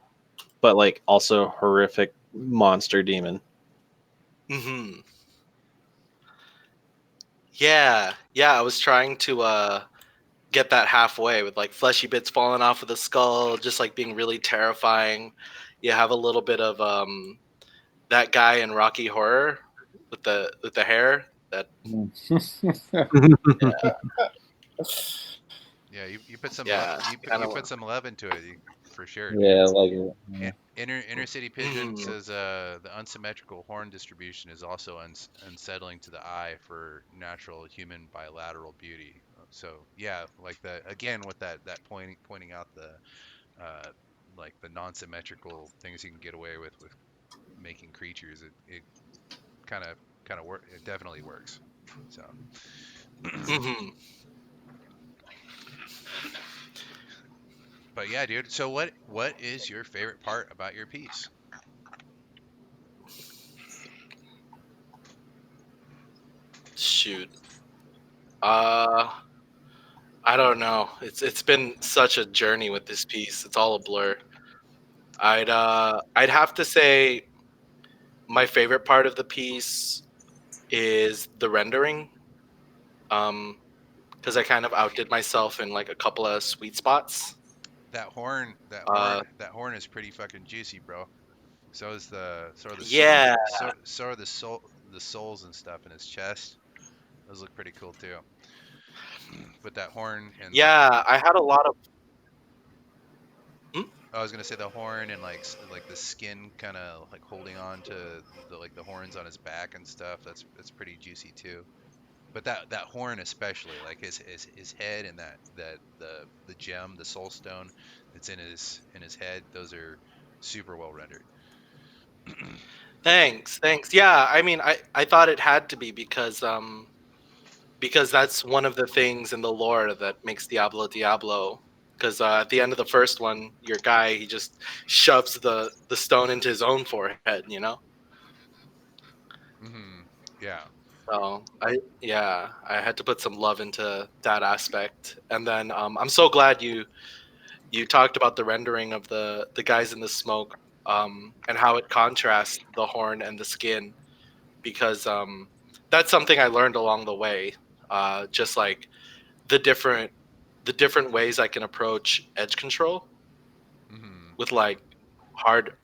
Speaker 3: but like also horrific monster demon.
Speaker 4: Hmm. Yeah, yeah. I was trying to get that halfway with like fleshy bits falling off of the skull, just like being really terrifying. You have a little bit of that guy in Rocky Horror with the hair. That
Speaker 1: Yeah, you put some love
Speaker 4: yeah,
Speaker 1: you put some love into it for sure, dude.
Speaker 6: Yeah, like yeah.
Speaker 1: Inner City Pigeon
Speaker 4: Mhm.
Speaker 1: says the unsymmetrical horn distribution is also unsettling to the eye for natural human bilateral beauty. So yeah, like the again with that pointing out the uh, like the non-symmetrical things you can get away with making creatures. It kind of work. It definitely works. So
Speaker 4: Mhm.
Speaker 1: but yeah, dude. So what is your favorite part about your piece?
Speaker 4: Shoot. Uh, I don't know. It's been such a journey with this piece. It's all a blur. I'd have to say my favorite part of the piece is the rendering. Um, because I kind of outdid myself in like a couple of sweet spots. Uh,
Speaker 1: That horn is pretty fucking juicy, bro.
Speaker 4: yeah,
Speaker 1: So are the souls and stuff in his chest. Those look pretty cool too. But that horn and like
Speaker 4: yeah. I had a lot of. Hmm?
Speaker 1: I was gonna say the horn and like the skin kind of like holding on to the like the horns on his back and stuff. That's pretty juicy too. But that horn especially, like his head and that the gem, the soul stone that's in his head, those are super well rendered.
Speaker 4: Thanks, thanks. Yeah, I mean, I thought it had to be because that's one of the things in the lore that makes Diablo Diablo. Because at the end of the first one, your guy he just shoves the stone into his own forehead, you know.
Speaker 1: Hmm. Yeah.
Speaker 4: So I had to put some love into that aspect, and then I'm so glad you talked about the rendering of the guys in the smoke, and how it contrasts the horn and the skin, because that's something I learned along the way. Just like the different the different ways I can approach edge control
Speaker 1: Hmm.
Speaker 4: with like hard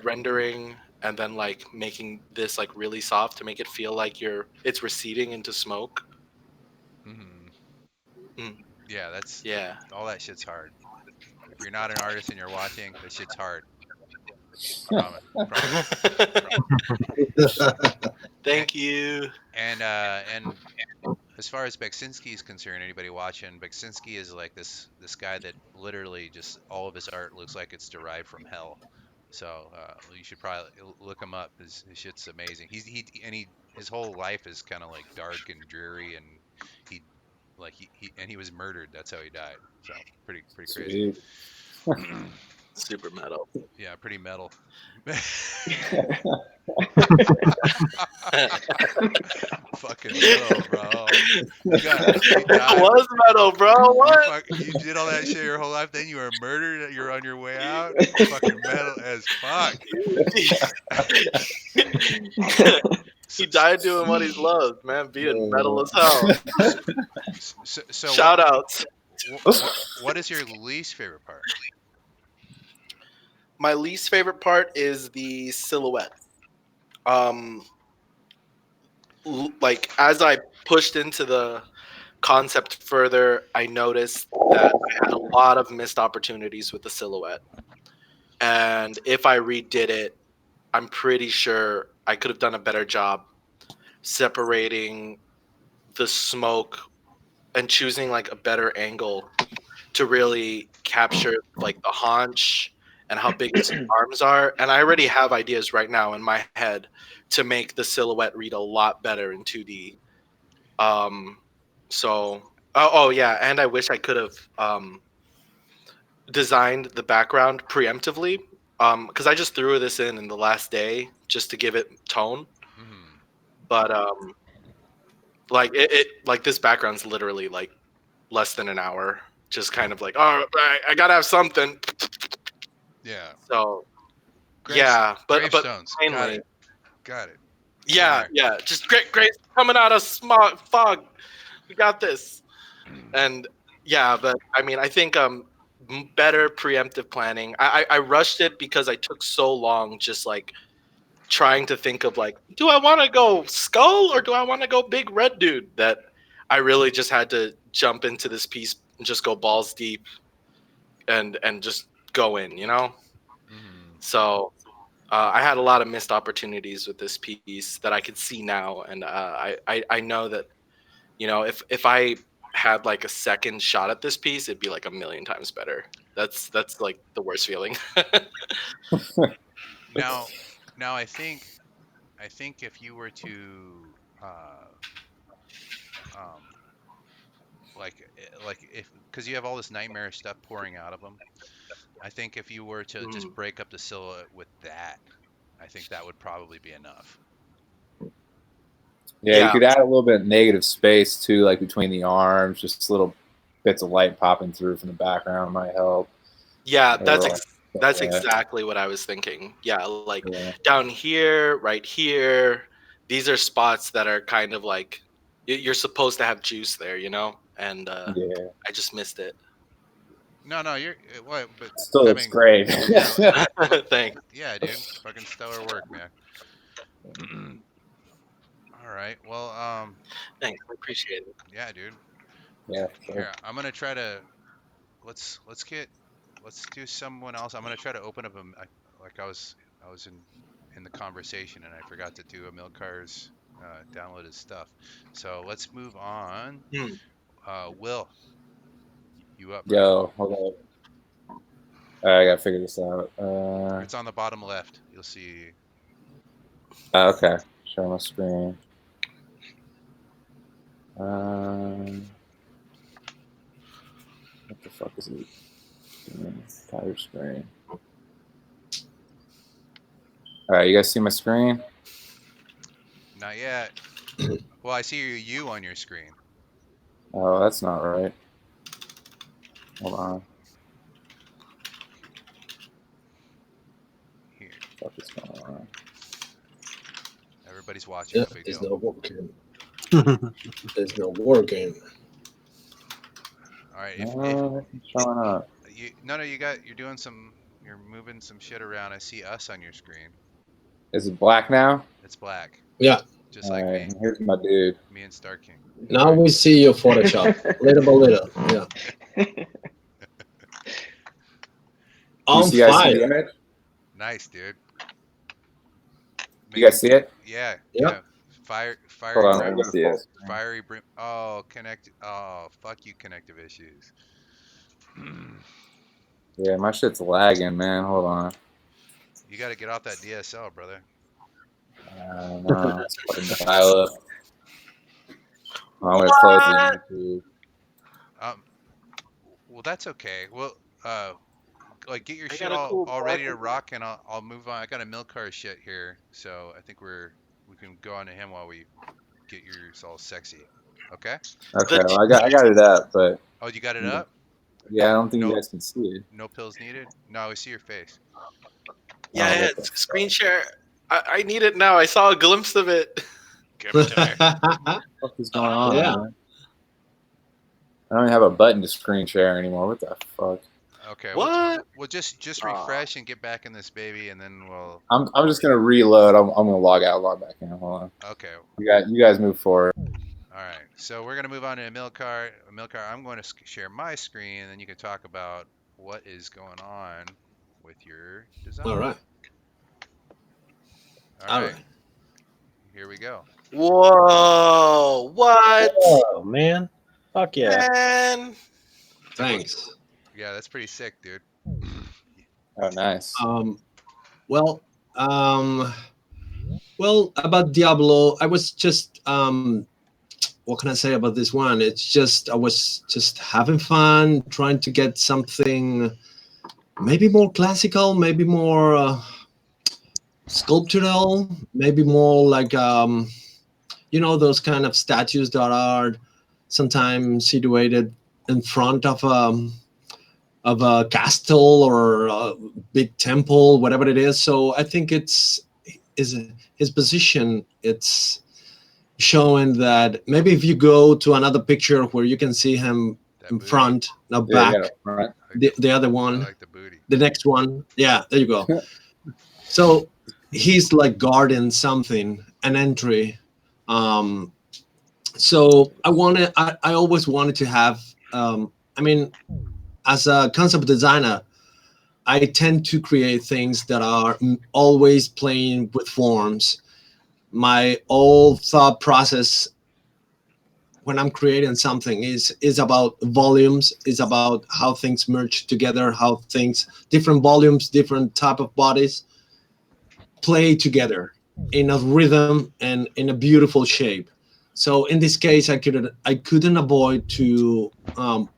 Speaker 4: rendering, and then like making this like really soft to make it feel like it's receding into smoke.
Speaker 1: Hmm.
Speaker 4: Mm,
Speaker 1: Yeah, that's
Speaker 4: yeah.
Speaker 1: all that shit's hard. If you're not an artist and you're watching, that shit's hard. Promise, promise, promise.
Speaker 4: Thank you.
Speaker 1: And as far as Beksinski is concerned, anybody watching, Beksinski is like this guy that literally just all of his art looks like it's derived from hell. So you should probably look him up. His shit's amazing. He his whole life is kind of like dark and dreary, and he he was murdered. That's how he died. So pretty crazy.
Speaker 6: Sweet.
Speaker 4: Super metal.
Speaker 1: Yeah, pretty metal. Fucking metal, bro. You
Speaker 4: That
Speaker 1: died.
Speaker 4: was metal, bro. What?
Speaker 1: You did all that shit your whole life. Then you were murdered. You're on your way out. Fucking metal as fuck.
Speaker 4: He
Speaker 1: So,
Speaker 4: died doing what he loves, man. Being metal as hell.
Speaker 1: so
Speaker 4: Shout outs.
Speaker 1: what is your least favorite part?
Speaker 4: My least favorite part is the silhouette. Um, like as I pushed into the concept further, I noticed that I had a lot of missed opportunities with the silhouette. And if I redid it, I'm pretty sure I could have done a better job separating the smoke and choosing like a better angle to really capture like the haunch and how big its arms are. And I already have ideas right now in my head to make the silhouette read a lot better in 2D. Um, so oh yeah, and I wish I could have designed the background preemptively, because I just threw this in the last day just to give it tone.
Speaker 1: Hmm.
Speaker 4: But like it like this background's literally like less than an hour, just kind of like, oh, I gotta have something.
Speaker 1: Yeah.
Speaker 4: So
Speaker 1: Graves
Speaker 4: yeah, but
Speaker 1: gravestones. Got
Speaker 4: mainly
Speaker 1: it. Got it. Been
Speaker 4: yeah,
Speaker 1: there.
Speaker 4: yeah, just great coming out of smog fog. We got this. And Yeah, but I mean, I think better preemptive planning. I rushed it because I took so long just like trying to think of like, do I want to go skull or do I want to go big red dude? That I really just had to jump into this piece and just go balls deep and just go in, you know.
Speaker 1: Hmm.
Speaker 4: So I had a lot of missed opportunities with this piece that I could see now, and I know that, you know, if I had like a second shot at this piece, it'd be like a million times better. That's like the worst feeling.
Speaker 1: Now, now I think if you were to um, like if because you have all this nightmarish stuff pouring out of them, I think if you were to just
Speaker 4: Mm.
Speaker 1: break up the silhouette with that, I think that would probably be enough.
Speaker 6: Yeah, you
Speaker 4: Yeah,
Speaker 6: could add a little bit of negative space too, like between the arms, just little bits of light popping through from the background might help.
Speaker 4: yeah,
Speaker 6: Or,
Speaker 4: that's
Speaker 6: yeah,
Speaker 4: exactly what I was thinking. Yeah, like
Speaker 6: yeah,
Speaker 4: down here, right here, these are spots that are kind of like you're supposed to have juice there, you know, and
Speaker 6: yeah.
Speaker 4: I just missed it.
Speaker 1: No, no, you're what? But
Speaker 6: Still
Speaker 1: I
Speaker 6: looks
Speaker 1: mean,
Speaker 6: great.
Speaker 1: yeah, well,
Speaker 4: Thanks.
Speaker 1: yeah, dude, fucking stellar work, man. All right, well,
Speaker 4: Thanks. I appreciate it.
Speaker 1: yeah, dude.
Speaker 6: Yeah, sure.
Speaker 1: Here, I'm gonna try to let's get let's do someone else. I'm gonna try to open up like I was in the conversation and I forgot to do Amilcar's download his stuff. So let's move on.
Speaker 4: Hmm.
Speaker 1: Will, you up, brother?
Speaker 6: Yo, hold on. I gotta figure this out.
Speaker 1: It's on the bottom left. You'll see.
Speaker 6: Okay. Share my screen. Um, what the fuck is it? Entire screen. All right, you guys see my screen?
Speaker 1: Not yet. Well, I see your U on your screen.
Speaker 6: Oh, that's not right. Hold on.
Speaker 1: Here,
Speaker 6: What is going on?
Speaker 1: everybody's watching.
Speaker 2: Yeah,
Speaker 1: No big
Speaker 2: it's
Speaker 1: deal.
Speaker 2: not working. It's not working.
Speaker 1: All right. If
Speaker 6: No, it's showing up.
Speaker 1: you no, you're doing some you're moving some shit around. I see us on your screen.
Speaker 6: Is it black now?
Speaker 1: It's black,
Speaker 2: Yeah.
Speaker 1: just
Speaker 6: All
Speaker 1: like
Speaker 6: right,
Speaker 1: me.
Speaker 6: here's my dude.
Speaker 1: Me and Star King.
Speaker 2: Now we see your Photoshop little by little. Yeah.
Speaker 6: Do you
Speaker 2: On
Speaker 6: see guys see the
Speaker 2: fire.
Speaker 6: image?
Speaker 1: Nice, dude.
Speaker 6: You guys see it?
Speaker 1: Yeah,
Speaker 2: Yeah.
Speaker 1: yeah.
Speaker 6: Hold
Speaker 1: Fiery
Speaker 6: on,
Speaker 5: Yeah,
Speaker 6: let
Speaker 1: brim,
Speaker 6: me
Speaker 5: we
Speaker 6: go to
Speaker 5: see
Speaker 6: full
Speaker 5: it.
Speaker 6: screen.
Speaker 1: fiery brim. Oh, connect. Oh, fuck you, connective issues.
Speaker 6: Yeah, my shit's lagging, man. Hold on.
Speaker 1: You got to get off that DSL, brother.
Speaker 6: No, it's fucking dial up. I'm gonna close
Speaker 4: What?
Speaker 6: the YouTube.
Speaker 1: Um, well, that's okay. Well, uh, like get your
Speaker 4: I
Speaker 1: shit
Speaker 4: got a cool
Speaker 1: all ready to
Speaker 4: background.
Speaker 1: rock, and I'll move on. I got a milk car shit here, so I think we can go on to him while we get yours all sexy. Okay.
Speaker 6: Okay,
Speaker 4: The
Speaker 6: well, I got it up, but
Speaker 1: Oh, you got it up?
Speaker 6: yeah, I don't think you
Speaker 1: No,
Speaker 6: guys can see it.
Speaker 1: no pills needed. No, we see your face.
Speaker 6: Oh,
Speaker 4: yeah,
Speaker 6: what the
Speaker 4: it's screen
Speaker 6: fuck?
Speaker 4: share. I need it now. I saw a glimpse of it.
Speaker 1: Give it to me.
Speaker 6: What the fuck is going on,
Speaker 2: Yeah.
Speaker 6: man? I don't even have a button to screen share anymore. What the fuck?
Speaker 1: Okay,
Speaker 4: What?
Speaker 1: we'll just
Speaker 4: Aw.
Speaker 1: refresh and get back in this baby, and then we'll.
Speaker 6: I'm just gonna reload. I'm gonna log out, log back in. Hold on.
Speaker 1: Okay,
Speaker 6: You guys move forward.
Speaker 1: all right. So we're gonna move on to Amilcar. Amilcar, I'm going to share my screen, and then you can talk about what is going on with your design.
Speaker 2: All right.
Speaker 1: All
Speaker 2: All
Speaker 1: right,
Speaker 2: right.
Speaker 1: here we go.
Speaker 4: Whoa! What?
Speaker 3: Oh man, fuck yeah!
Speaker 4: Man.
Speaker 2: Thanks.
Speaker 1: Yeah, that's pretty sick, dude.
Speaker 6: Oh, nice.
Speaker 2: Well, about Diablo, I was just what can I say about this one? It's just I was just having fun, trying to get something maybe more classical, maybe more sculptural, maybe more like those kind of statues that are sometimes situated in front of a castle or a big temple, whatever it is. So I think is his position. It's showing that maybe if you go to another picture where you can see him in front, not
Speaker 6: Yeah,
Speaker 2: back.
Speaker 6: right.
Speaker 2: The other
Speaker 1: I
Speaker 2: one,
Speaker 1: like the booty.
Speaker 2: the next one. Yeah, there you go. So he's like guarding something, an entry. Um, so I always wanted to have. I mean, as a concept designer, I tend to create things that are always playing with forms. My whole thought process when I'm creating something is about volumes, is about how things merge together, how things, different volumes, different type of bodies play together in a rhythm and in a beautiful shape. So in this case, I couldn't avoid to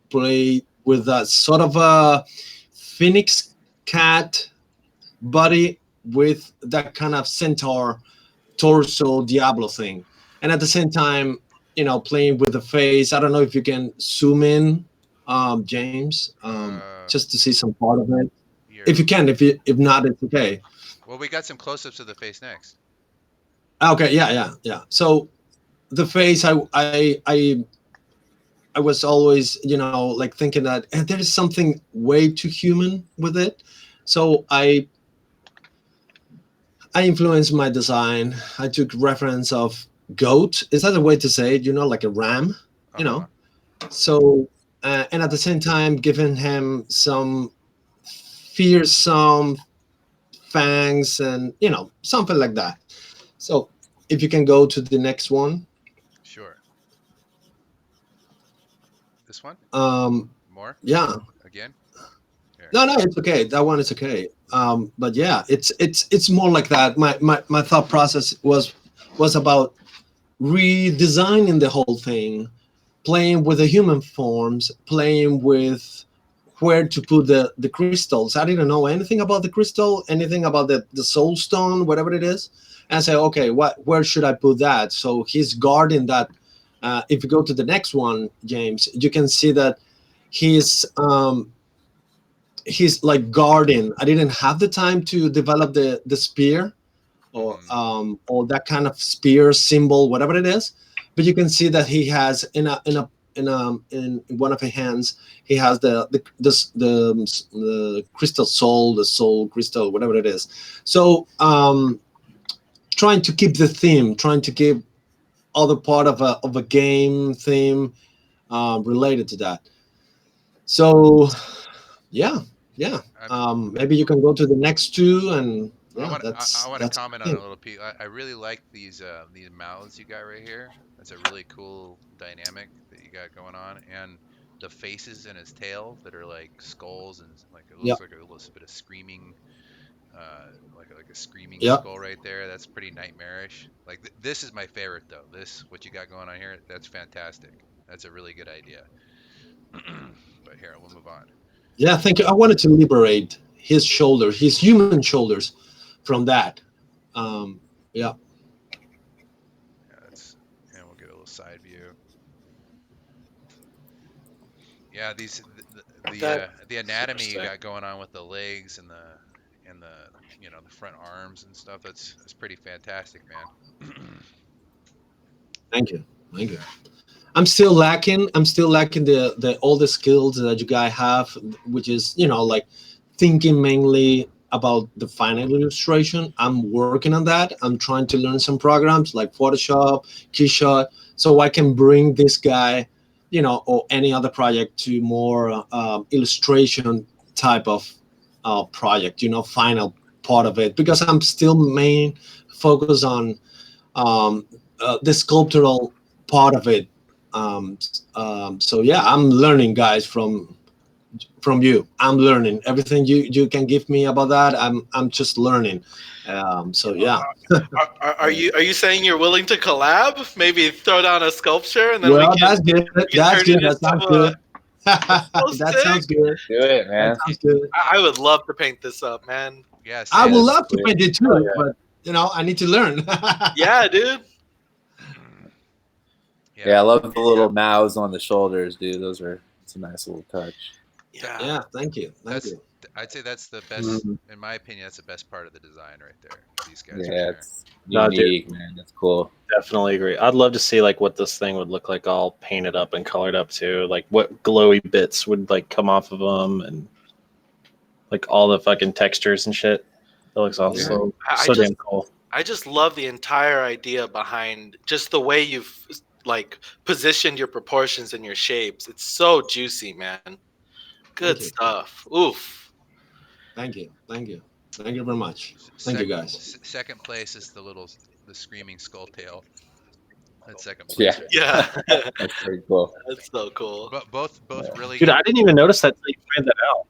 Speaker 2: play with a sort of a phoenix cat body with that kind of centaur torso Diablo thing, and at the same time, playing with the face. I don't know if you can zoom in, James, just to see some part of it.
Speaker 1: Here.
Speaker 2: If you can, if not, it's okay.
Speaker 1: Well, we got some close-ups of the face next.
Speaker 2: Okay, yeah. So the face, I was always, like thinking that there is something way too human with it. So I influenced my design. I took reference of goat. Is that a way to say it? Like a ram, you
Speaker 1: Uh-huh.
Speaker 2: know. So, and at the same time, giving him some fearsome fangs and something like that. So, if you can go to the next one.
Speaker 1: Sure. This one? More?
Speaker 2: Yeah.
Speaker 1: Again? Here.
Speaker 2: No, it's okay. That one is okay. But yeah, it's more like that. My thought process was about redesigning the whole thing, playing with the human forms, playing with where to put the crystals. I didn't know anything about the crystal, anything about the soul stone, whatever it is. And I say, okay, where should I put that? So he's guarding that. If you go to the next one, James, you can see that he's like guarding. I didn't have the time to develop the spear or that kind of spear symbol, whatever it is. But you can see that he has in one of his hands, he has the crystal soul, the soul crystal, whatever it is. So trying to keep the theme, trying to keep other part of a game theme related to that. So yeah, yeah. Maybe you can go to the next two, and
Speaker 1: I
Speaker 2: yeah,
Speaker 1: want I want to
Speaker 2: that's
Speaker 1: comment on
Speaker 2: it.
Speaker 1: a little piece. I really like these mouths you got right here. That's a really cool dynamic that you got going on, and the faces in his tail that are like skulls and like it
Speaker 2: Yeah,
Speaker 1: looks like a little bit of screaming, like a screaming
Speaker 2: yeah.
Speaker 1: skull right there. That's pretty nightmarish. Like this is my favorite though. This what you got going on here. That's fantastic. That's a really good idea. But here we'll move on.
Speaker 2: Yeah, thank you. I wanted to liberate his shoulders, his human shoulders, from that. Yeah,
Speaker 1: Yeah, that's and we'll get a little side view. Yeah,
Speaker 4: That
Speaker 1: the
Speaker 3: Super
Speaker 1: anatomy you
Speaker 3: sick.
Speaker 1: got going on with the legs and the front arms and stuff. That's pretty fantastic, man.
Speaker 2: thank you, thank you.
Speaker 1: Yeah.
Speaker 2: I'm still lacking the all the skills that you guys have, which is like thinking mainly about the final illustration. I'm working on that. I'm trying to learn some programs like Photoshop, Keyshot, so I can bring this guy, or any other project to more illustration type of project. Final part of it, because I'm still main focus on the sculptural part of it. So yeah, I'm learning, guys, from you. I'm learning everything you can give me about that. I'm just learning. So yeah.
Speaker 4: are you saying you're willing to collab? Maybe throw down a sculpture and then we
Speaker 2: Well,
Speaker 4: can
Speaker 2: that's good.
Speaker 4: we can
Speaker 2: That's
Speaker 4: turn it
Speaker 2: good. That sounds
Speaker 4: into a
Speaker 2: good.
Speaker 4: so
Speaker 2: That
Speaker 4: sick.
Speaker 2: sounds good.
Speaker 6: Do it,
Speaker 2: That
Speaker 6: man.
Speaker 2: sounds good.
Speaker 4: I would love to paint this up, man.
Speaker 1: Yeah,
Speaker 2: I
Speaker 1: same.
Speaker 2: would
Speaker 6: Yeah,
Speaker 2: love to
Speaker 6: sweet.
Speaker 2: paint it
Speaker 6: Oh,
Speaker 2: too,
Speaker 6: yeah.
Speaker 2: but I need to learn.
Speaker 4: Yeah, dude.
Speaker 6: Yeah, I
Speaker 1: Yeah.
Speaker 6: love the little mouths on the shoulders, dude. It's a nice little touch.
Speaker 4: Yeah.
Speaker 2: Yeah, thank you. Thank
Speaker 1: That's
Speaker 2: you.
Speaker 1: I'd say that's the best
Speaker 6: Mhm.
Speaker 1: in my opinion. That's the best part of the design right there. These guys right
Speaker 6: Yeah,
Speaker 1: there.
Speaker 6: it's
Speaker 3: No, dude.
Speaker 6: unique, man. That's cool.
Speaker 3: definitely agree. I'd love to see like what this thing would look like all painted up and colored up too. Like what glowy bits would like come off of them and like all the fucking textures and shit. It looks all
Speaker 6: Yeah.
Speaker 3: so damn cool.
Speaker 4: I just love the entire idea behind just the way you've like positioned your proportions and your shapes. It's so juicy, man. Good
Speaker 2: Thank you.
Speaker 4: stuff. Oof.
Speaker 2: Thank you. Thank you. Thank you very much. Thank you,
Speaker 1: Second
Speaker 2: guys.
Speaker 1: second place is the screaming skull tail. That's second
Speaker 6: Yeah.
Speaker 1: place right
Speaker 4: Yeah.
Speaker 6: That's pretty cool.
Speaker 4: That's so cool.
Speaker 1: now. But both
Speaker 6: Yeah.
Speaker 1: really
Speaker 3: Dude,
Speaker 1: good.
Speaker 3: I didn't even notice that until you pointed that out.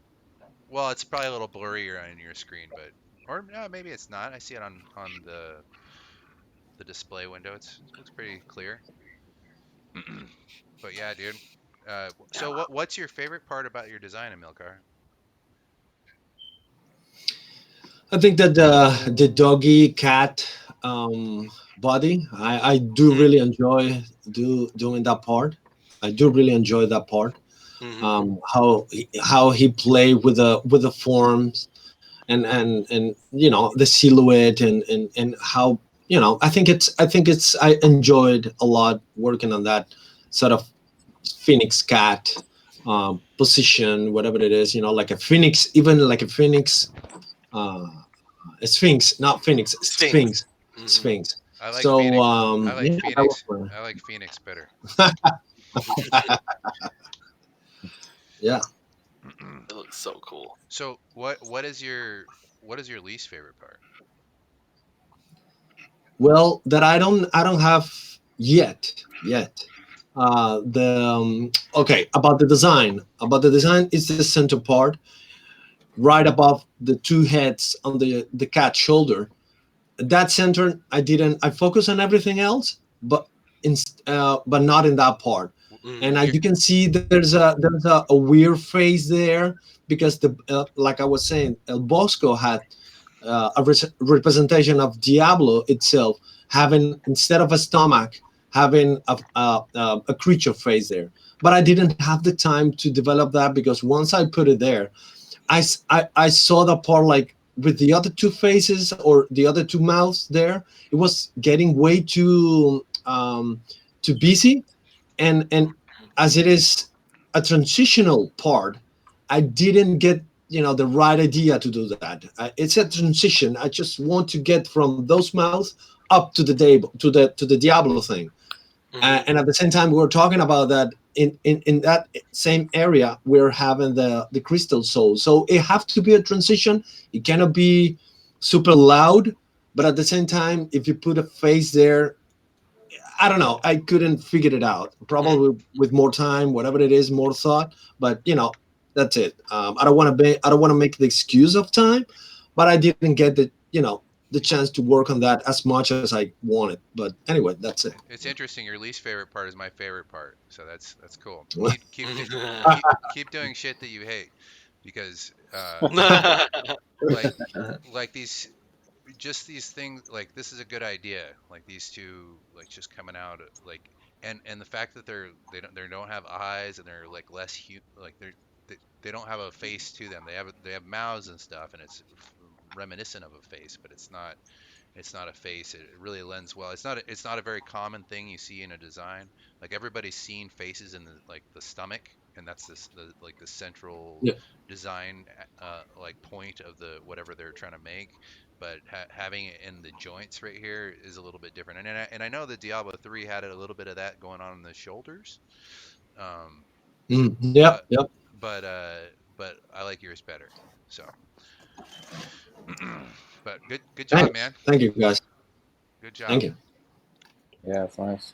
Speaker 1: Well, it's probably a little blurrier on your screen, but or no, maybe it's not. I see it on the display window. It looks pretty clear. But yeah, dude. So what's your favorite part about your design, Amilcar?
Speaker 2: I think that the doggy cat body, I do really enjoy doing that part. I do really enjoy that part.
Speaker 4: Mhm.
Speaker 2: How he played with the forms and you know the silhouette and how you know I think it's I enjoyed a lot working on that sort of phoenix cat position, whatever it is, you know, like a phoenix, even like a phoenix, uh, a sphinx, not phoenix,
Speaker 4: Sphinx.
Speaker 2: sphinx,
Speaker 4: Mhm.
Speaker 2: sphinx.
Speaker 1: I like
Speaker 2: So
Speaker 1: Phoenix. I like
Speaker 2: yeah, that was
Speaker 1: Phoenix.
Speaker 2: fun.
Speaker 1: I like Phoenix better.
Speaker 2: Yeah.
Speaker 4: It looks so cool.
Speaker 1: So what is your least favorite part?
Speaker 2: Well, that I don't have yet. The okay, about the design is the center part right above the two heads on the cat's shoulder. That center, I focus on everything else, but not in that part. And
Speaker 4: Mhm.
Speaker 2: you can see there's a weird face there because the like I was saying, El Bosco had representation of Diablo itself, having instead of a stomach, having a creature face there. But I didn't have the time to develop that because once I put it there, I saw the part like with the other two faces or the other two mouths there. It was getting way too busy, and as it is a transitional part, I didn't get the right idea to do that. It's a transition. I just want to get from those mouths up to the to the Diablo thing,
Speaker 4: Mhm.
Speaker 2: and at the same time we were talking about that in that same area we're having the crystal soul, so it have to be a transition. It cannot be super loud, but at the same time if you put a face there, I don't know, I couldn't figure it out. Probably with more time, whatever it is, more thought, but that's it. I don't want to make the excuse of time, but I didn't get the chance to work on that as much as I wanted. But anyway, that's it.
Speaker 1: It's interesting. Your least favorite part is my favorite part, so that's cool. Keep doing shit that you hate, because like like these just these things, like this is a good idea. Like these two, like just coming out like, and the fact that they don't have eyes, and they're like like they don't have a face to them. They have mouths and stuff, and it's reminiscent of a face, but it's not a face. It really lends well. It's not a very common thing you see in a design. Like everybody's seen faces in the stomach, and that's like the central
Speaker 2: Yeah.
Speaker 1: design like point of the whatever they're trying to make. But having it in the joints right here is a little bit different. And I know that Diablo 3 had a little bit of that going on in the shoulders. Um,
Speaker 2: Yep,
Speaker 1: but
Speaker 2: yep.
Speaker 1: but uh but I like yours better. So, but good job,
Speaker 2: Thanks.
Speaker 1: man.
Speaker 2: Thank you, guys.
Speaker 1: Good
Speaker 2: Thank
Speaker 1: job.
Speaker 2: you.
Speaker 6: Yeah, it's nice.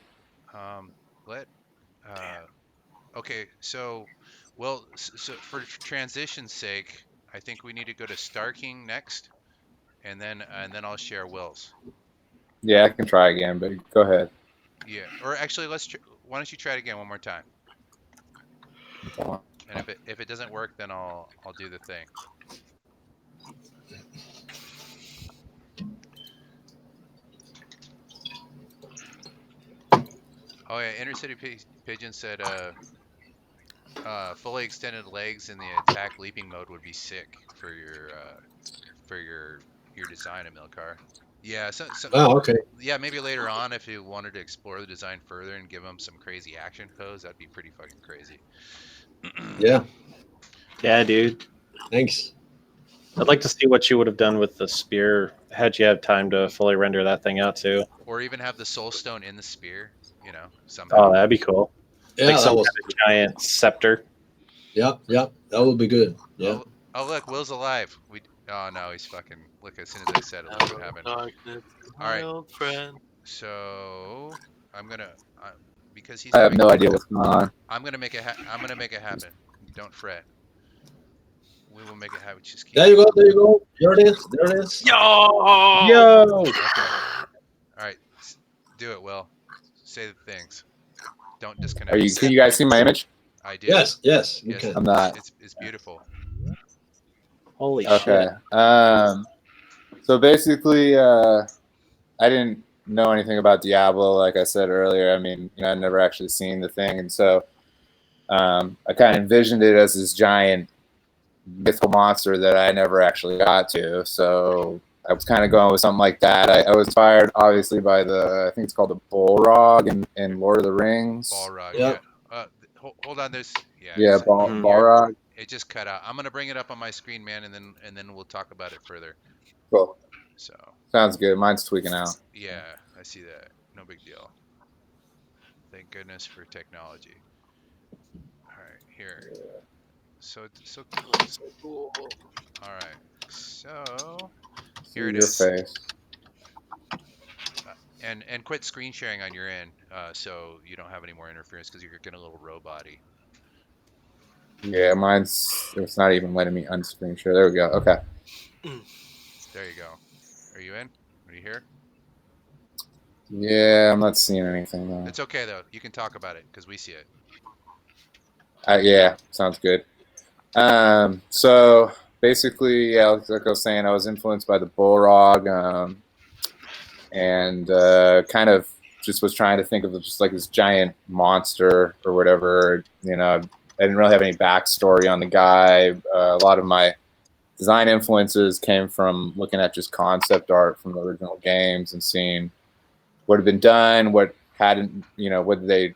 Speaker 1: Um, let uh, okay, so well, so for transition's sake, I think we need to go to Star King next, and then I'll share Will's.
Speaker 6: Yeah, I can try again, but go ahead.
Speaker 1: Yeah, or actually, why don't you try it again one more time? And if it doesn't work, then I'll do the thing. Oh yeah, Intercity Pigeon said fully extended legs in the attack leaping mode would be sick for your design, Amilcar. Yeah,
Speaker 2: Oh, okay.
Speaker 1: yeah, maybe later on if you wanted to explore the design further and give them some crazy action pose, that'd be pretty fucking crazy.
Speaker 2: Yeah.
Speaker 3: Yeah, dude.
Speaker 2: Thanks.
Speaker 3: I'd like to see what you would have done with the spear had you had time to fully render that thing out too.
Speaker 1: Or even have the soul stone in the spear, you know, somehow.
Speaker 3: Oh, that'd be cool.
Speaker 2: Yeah,
Speaker 3: Like
Speaker 2: that
Speaker 3: some
Speaker 2: was.
Speaker 3: kind of giant scepter.
Speaker 2: Yeah, that would be good. Yeah.
Speaker 1: Oh look, Will's alive. Oh no, he's fucking look. As soon as I said it, look what happened.
Speaker 4: Darkness,
Speaker 1: All right,
Speaker 4: my old friend.
Speaker 1: so I'm gonna because he's
Speaker 6: I have
Speaker 1: having.
Speaker 6: no idea what's going on.
Speaker 1: I'm gonna make it. I'm gonna make it happen. Don't fret. We will make it happen. Just keep.
Speaker 2: There you go. There you go. There it is. There it is.
Speaker 3: Yo!
Speaker 1: Okay. All right. Do it, Will. Say the things. Don't disconnect.
Speaker 6: Can you guys see my image?
Speaker 1: I do.
Speaker 2: Yes. Yes. You
Speaker 1: Yes,
Speaker 2: can.
Speaker 6: I'm not.
Speaker 1: It's beautiful.
Speaker 3: Holy
Speaker 6: Okay.
Speaker 3: shit.
Speaker 6: So basically, I didn't know anything about Diablo, like I said earlier. I mean, I'd never actually seen the thing, and so I kind of envisioned it as this giant mythical monster that I never actually got to. So I was kind of going with something like that. I was inspired, obviously, by I think it's called the Bullrog in Lord of the Rings.
Speaker 1: Balrog.
Speaker 2: Yeah.
Speaker 1: Yeah. Hold on. There's.
Speaker 6: Yeah, Balrog.
Speaker 1: It just cut out. I'm gonna bring it up on my screen, man, and then we'll talk about it further.
Speaker 6: Cool.
Speaker 1: So.
Speaker 6: Sounds good. Mine's tweaking out.
Speaker 1: Yeah, I see that. No big deal. Thank goodness for technology. All right, here. So cool. All right. So here it is.
Speaker 6: Face.
Speaker 1: And quit screen sharing on your end, so you don't have any more interference because you're getting a little robot-y.
Speaker 6: Yeah, it's not even letting me unscreen share. There we go. Okay.
Speaker 1: There you go. Are you in? Are you here?
Speaker 6: Yeah, I'm not seeing anything though.
Speaker 1: It's okay though. You can talk about it because we see it.
Speaker 6: Yeah, sounds good. So basically, yeah, like I was saying, I was influenced by the Bullrog, and kind of just was trying to think of just like this giant monster or whatever. I didn't really have any backstory on the guy. A lot of my design influences came from looking at just concept art from the original games and seeing what had been done, what hadn't, what they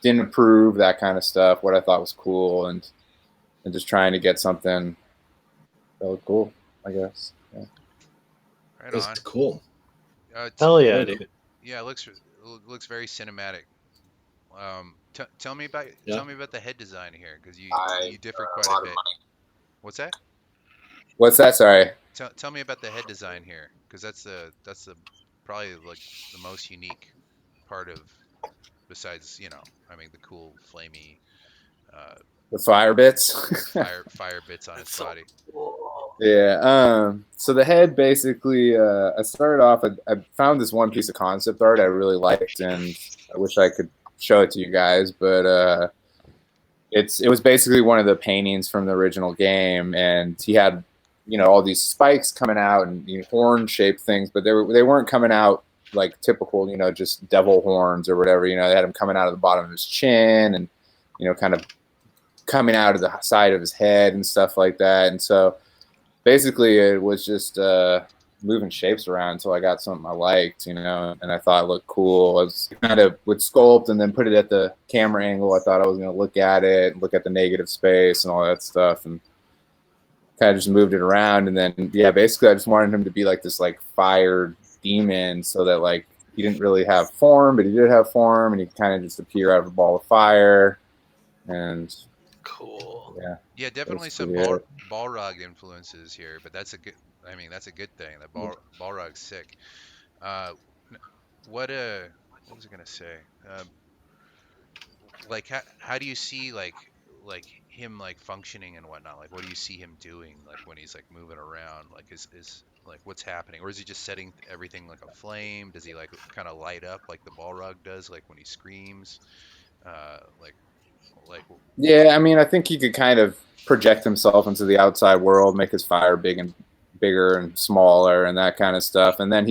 Speaker 6: didn't approve, that kind of stuff, what I thought was cool, and just trying to get something that looked cool, I guess. Yeah.
Speaker 1: Right
Speaker 2: That's
Speaker 1: on.
Speaker 2: cool.
Speaker 3: Hell yeah, dude.
Speaker 1: Yeah, it looks very cinematic. Tell me about the head design here because you differ quite a bit. What's that?
Speaker 6: What's that? Sorry.
Speaker 1: Tell me about the head design here because that's the probably like the most unique part of, besides the cool flamey
Speaker 6: The fire bits.
Speaker 1: fire bits on its body.
Speaker 6: Yeah. So the head basically, I started off. I found this one piece of concept art I really liked, and I wish I could show it to you guys, but it was basically one of the paintings from the original game, and he had all these spikes coming out and horn shaped things, but they weren't coming out like typical just devil horns or whatever. They had them coming out of the bottom of his chin and kind of coming out of the side of his head and stuff like that. And so basically it was just moving shapes around until I got something I liked, and I thought it looked cool. I was kind of would sculpt and then put it at the camera angle I thought I was going to look at it, look at the negative space and all that stuff, and kind of just moved it around. And then, yeah, basically I just wanted him to be like this like fire demon, so that like he didn't really have form, but he did have form, and he kind of just appear out of a ball of fire. And
Speaker 4: cool.
Speaker 1: Yeah, definitely some Balrog influences here, but that's a good. I mean, that's a good thing. The Balrog's sick. What was I gonna say? Like, how do you see like him like functioning and whatnot? Like, what do you see him doing? Like when he's like moving around? Like is like what's happening? Or is he just setting everything like a flame? Does he like kind of light up like the Balrog does? Like when he screams?
Speaker 6: Yeah, I mean, I think he could kind of project himself into the outside world, make his fire bigger and smaller and that kind of stuff. And then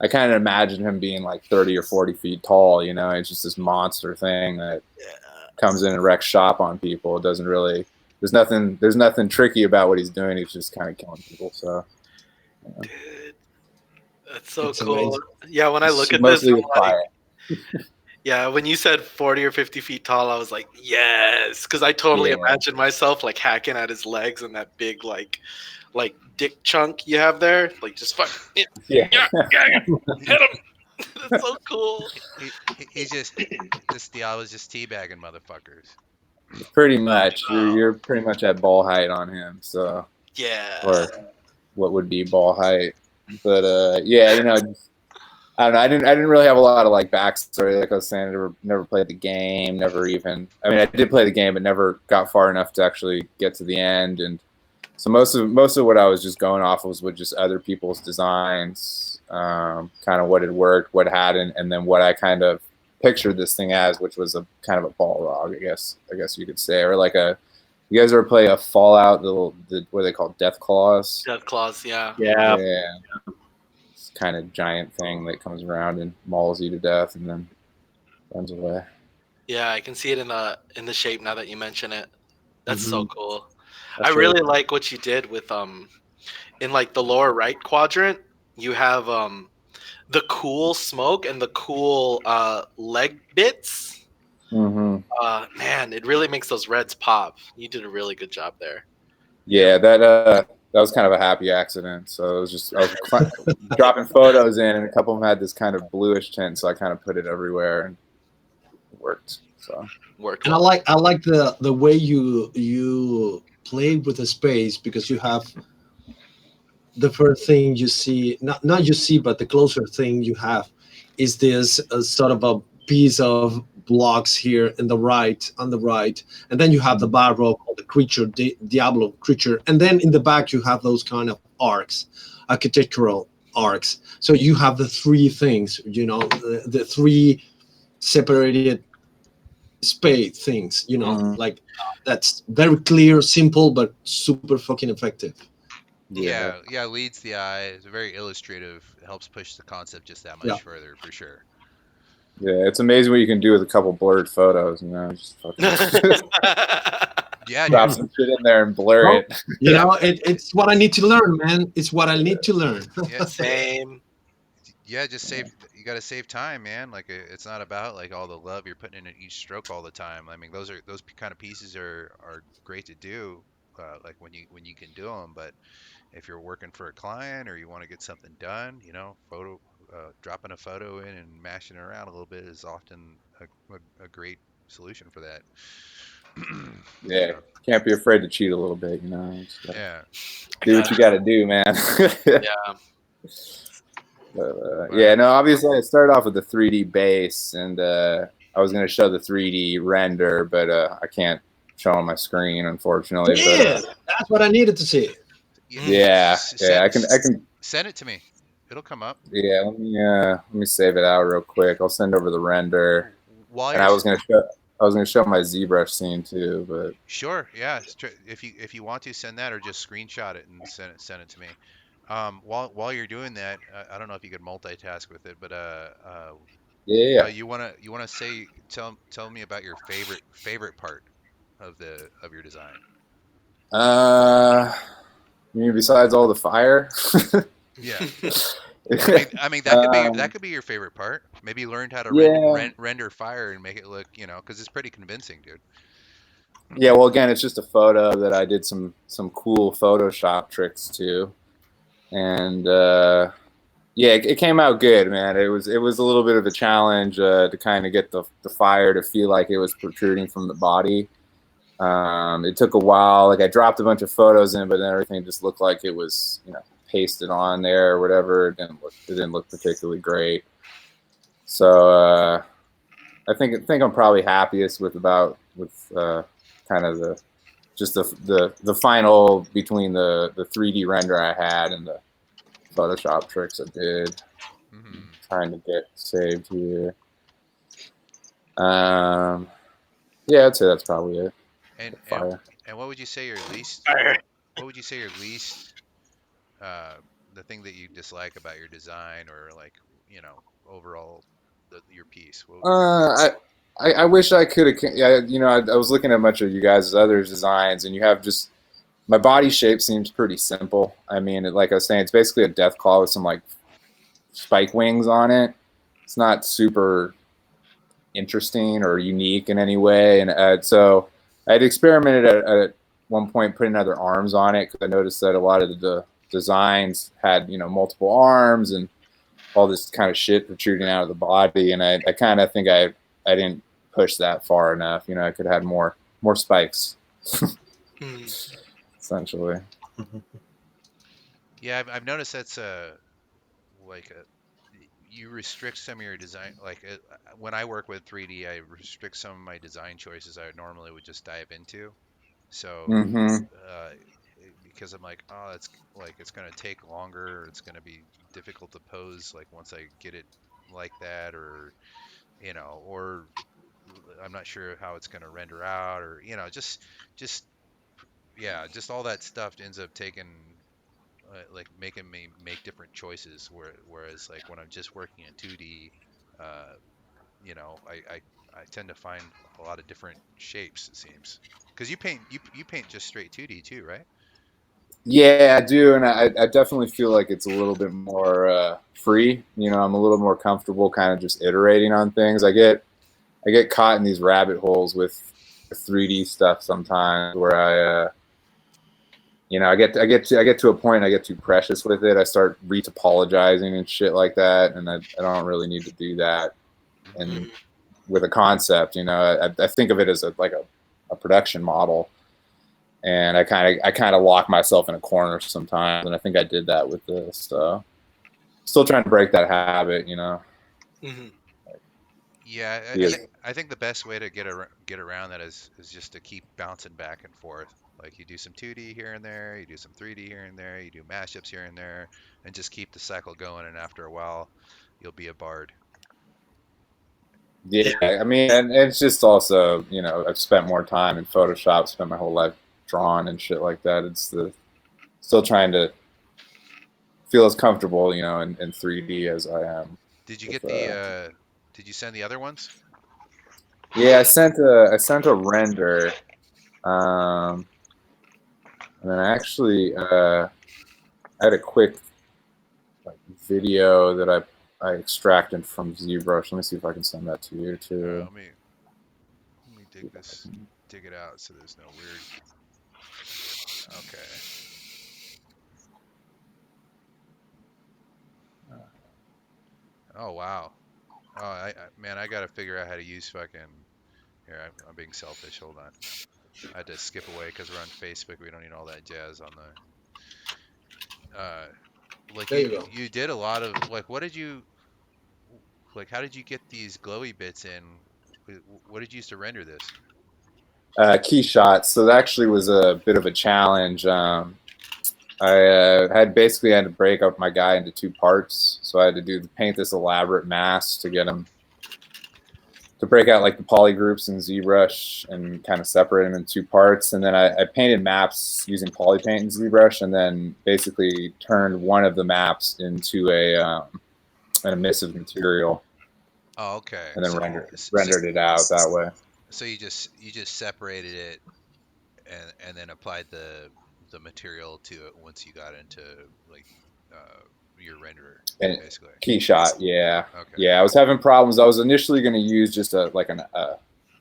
Speaker 6: I kind of imagine him being like 30 or 40 feet tall. It's just this monster thing that comes in and wrecks shop on people. It doesn't really, there's nothing tricky about what he's doing. He's just kind of killing people. So,
Speaker 4: Dude, That's so
Speaker 2: It's
Speaker 4: cool.
Speaker 2: amazing.
Speaker 4: Yeah, when I look at this,
Speaker 6: Mostly
Speaker 4: I'm
Speaker 6: with
Speaker 4: like,
Speaker 6: fire.
Speaker 4: yeah, when you said 40 or 50 feet tall, I was like, yes, because I totally
Speaker 6: Yeah.
Speaker 4: imagined myself like hacking at his legs and that big like dick chunk you have there, like just fuck, yeah,
Speaker 6: Yeah.
Speaker 4: yeah, hit him. That's so cool.
Speaker 1: He's just this Diablo's just teabagging motherfuckers.
Speaker 6: Pretty much.
Speaker 4: Oh,
Speaker 6: You're pretty much at ball height on him, so
Speaker 4: yeah.
Speaker 6: or what would be ball height. But yeah, you know, I don't know. I didn't really have a lot of like backstory. Like I was saying, I never played the game. Never even. I mean, I did play the game, but never got far enough to actually get to the end. And so most of what I was just going off was with just other people's designs, kind of what had worked, what hadn't, and then what I kind of pictured this thing as, which was a kind of a ball rog, I guess you could say, or like a. You guys ever play a Fallout? What are they called? Death Claws.
Speaker 4: Death claws, yeah.
Speaker 3: Yeah.
Speaker 6: Yeah. Kind of giant thing that comes around and mauls you to death and then runs away.
Speaker 4: Yeah, I can see it in the shape now that you mention it. That's so cool.
Speaker 3: That's
Speaker 4: I really
Speaker 3: cool.
Speaker 4: like what you did with in like the lower right quadrant, you have the cool smoke and the cool leg bits.
Speaker 6: Mm-hmm.
Speaker 4: Man, it really makes those reds pop. You did a really good job there.
Speaker 6: Yeah, that was kind of a happy accident. So it was just I was dropping photos in, and a couple of them had this kind of bluish tint, so I kind of put it everywhere, and it worked. So
Speaker 4: Worked
Speaker 2: And I
Speaker 4: well.
Speaker 2: like the way you play with the space, because you have the first thing you see, not you see, but the closer thing you have is this sort of a piece of blocks here in the right, on the right, and then you have the barrow or the creature, Diablo creature, and then in the back you have those kind of arcs, architectural arcs. So you have the three things, the three separated space things, like that's very clear, simple, but super fucking effective.
Speaker 6: yeah,
Speaker 1: Yeah, leads the eye. It's very illustrative. It helps push the concept just that
Speaker 2: Yeah.
Speaker 1: much further, for sure.
Speaker 6: yeah, it's amazing what you can do with a couple blurred photos. You know, just fucking
Speaker 1: Yeah,
Speaker 6: drop
Speaker 1: dude.
Speaker 6: some shit in there and blur
Speaker 2: Well,
Speaker 6: it.
Speaker 2: it's what I need to learn, man. It's what I need to learn.
Speaker 1: Yeah,
Speaker 4: Same.
Speaker 1: yeah. Just save. You got to save time, man. Like it's not about like all the love you're putting in each stroke all the time. I mean, those kind of pieces are great to do, like when you can do them. But if you're working for a client or you want to get something done, dropping a photo in and mashing it around a little bit is often a great solution for that.
Speaker 6: Yeah, can't be afraid to cheat a little bit. You know, just gotta
Speaker 1: Yeah.
Speaker 6: do what you got to do, man.
Speaker 4: Yeah.
Speaker 6: Yeah, no, obviously I started off with the 3D base, and I was going to show the 3D render, but I can't show on my screen, unfortunately.
Speaker 2: Damn, that's what I needed to see.
Speaker 6: Yeah, I can.
Speaker 1: Send it to me. It'll come up.
Speaker 6: Yeah, let me save it out real quick. I'll send over the render,
Speaker 1: While
Speaker 6: and
Speaker 1: you're
Speaker 6: I was gonna show my ZBrush scene too, but
Speaker 1: sure, yeah. If you want to send that or just screenshot it and send it to me. While you're doing that, I don't know if you could multitask with it, but
Speaker 6: yeah.
Speaker 1: you wanna say tell me about your favorite part of your design.
Speaker 6: You mean besides all the fire?
Speaker 1: Yeah. I mean that could be your favorite part. Maybe you learned how to
Speaker 6: Yeah.
Speaker 1: render fire and make it look, because it's pretty convincing, dude.
Speaker 6: Yeah, well, again, it's just a photo that I did some cool Photoshop tricks to, and yeah, it came out good, man. It was a little bit of a challenge to kind of get the fire to feel like it was protruding from the body. It took a while. Like I dropped a bunch of photos in, but then everything just looked like it was pasted on there or whatever. It didn't look particularly great. So I think I'm probably happiest with kind of the final between the 3D render I had and the Photoshop tricks I did.
Speaker 1: Mm-hmm.
Speaker 6: Trying to get saved here. Yeah, I'd say that's probably it.
Speaker 1: And
Speaker 6: Fire.
Speaker 1: and what would you say your least what would you say your least the thing that you dislike about your design, or like, overall your piece?
Speaker 6: I wish I could have. Yeah, I was looking at much of you guys' other designs, and you have just my body shape seems pretty simple. I mean, like I was saying, it's basically a death claw with some like spike wings on it. It's not super interesting or unique in any way. And so I had experimented at one point putting other arms on it, because I noticed that a lot of the designs had, multiple arms and all this kind of shit protruding out of the body. And I kind of think I didn't push that far enough. I could have had more spikes, essentially.
Speaker 1: Yeah, I've noticed that's you restrict some of your design. When I work with 3D, I restrict some of my design choices I normally would just dive into. So
Speaker 6: Mm-hmm.
Speaker 1: because I'm like, oh, it's gonna take longer, or it's gonna be difficult to pose like once I get it like that, or or I'm not sure how it's gonna render out, or just yeah, just all that stuff ends up taking like making me make different choices. Whereas like when I'm just working in 2D, uh, I tend to find a lot of different shapes. It seems because you paint just straight 2D too, right?
Speaker 6: Yeah, I do, and I definitely feel like it's a little bit more free. I'm a little more comfortable, kind of just iterating on things. I get caught in these rabbit holes with 3D stuff sometimes, where I get to a point, I get too precious with it. I start retopologizing and shit like that, and I don't really need to do that. And with a concept, I think of it as like a production model, and I kind of lock myself in a corner sometimes, and I think I did that with this. So still trying to break that habit.
Speaker 4: Mm-hmm.
Speaker 1: Yeah,
Speaker 6: Because
Speaker 1: I think the best way to get around that is just to keep bouncing back and forth. Like you do some 2D here and there, you do some 3D here and there, you do mashups here and there, and just keep the cycle going. And after a while, you'll be a bard.
Speaker 6: yeah, I mean, and it's just also, I've spent more time in Photoshop, spent my whole life drawing and shit like that. It's still trying to feel as comfortable, in 3D as I am.
Speaker 1: Did you
Speaker 6: With,
Speaker 1: get the? Did you send the other ones?
Speaker 6: yeah, I sent a render, and then I had a quick video that I extracted from ZBrush. Let me see if I can send that to you too.
Speaker 1: Let me dig it out so there's no weird. Okay. Oh wow. Oh, man, I gotta figure out how to use fucking. Here, I'm being selfish. Hold on. I had to skip away because we're on Facebook. We don't need all that jazz on the. Like
Speaker 2: There you go.
Speaker 1: you did a lot of like. What did you like? How did you get these glowy bits in? What did you use to render this?
Speaker 6: Key shots. So that actually was a bit of a challenge. I had to break up my guy into two parts. So I had to paint this elaborate mask to get him to break out like the poly groups in ZBrush and kind of separate them in two parts. And then I painted maps using poly paint in ZBrush, and then basically turned one of the maps into an emissive material,
Speaker 1: Oh, okay.
Speaker 6: and then rendered it out that way.
Speaker 1: So you just separated it and then applied the material to it once you got into like your renderer,
Speaker 6: And
Speaker 1: basically.
Speaker 6: key shot, yeah.
Speaker 1: Okay.
Speaker 6: Yeah, I was having problems. I was initially going to use just a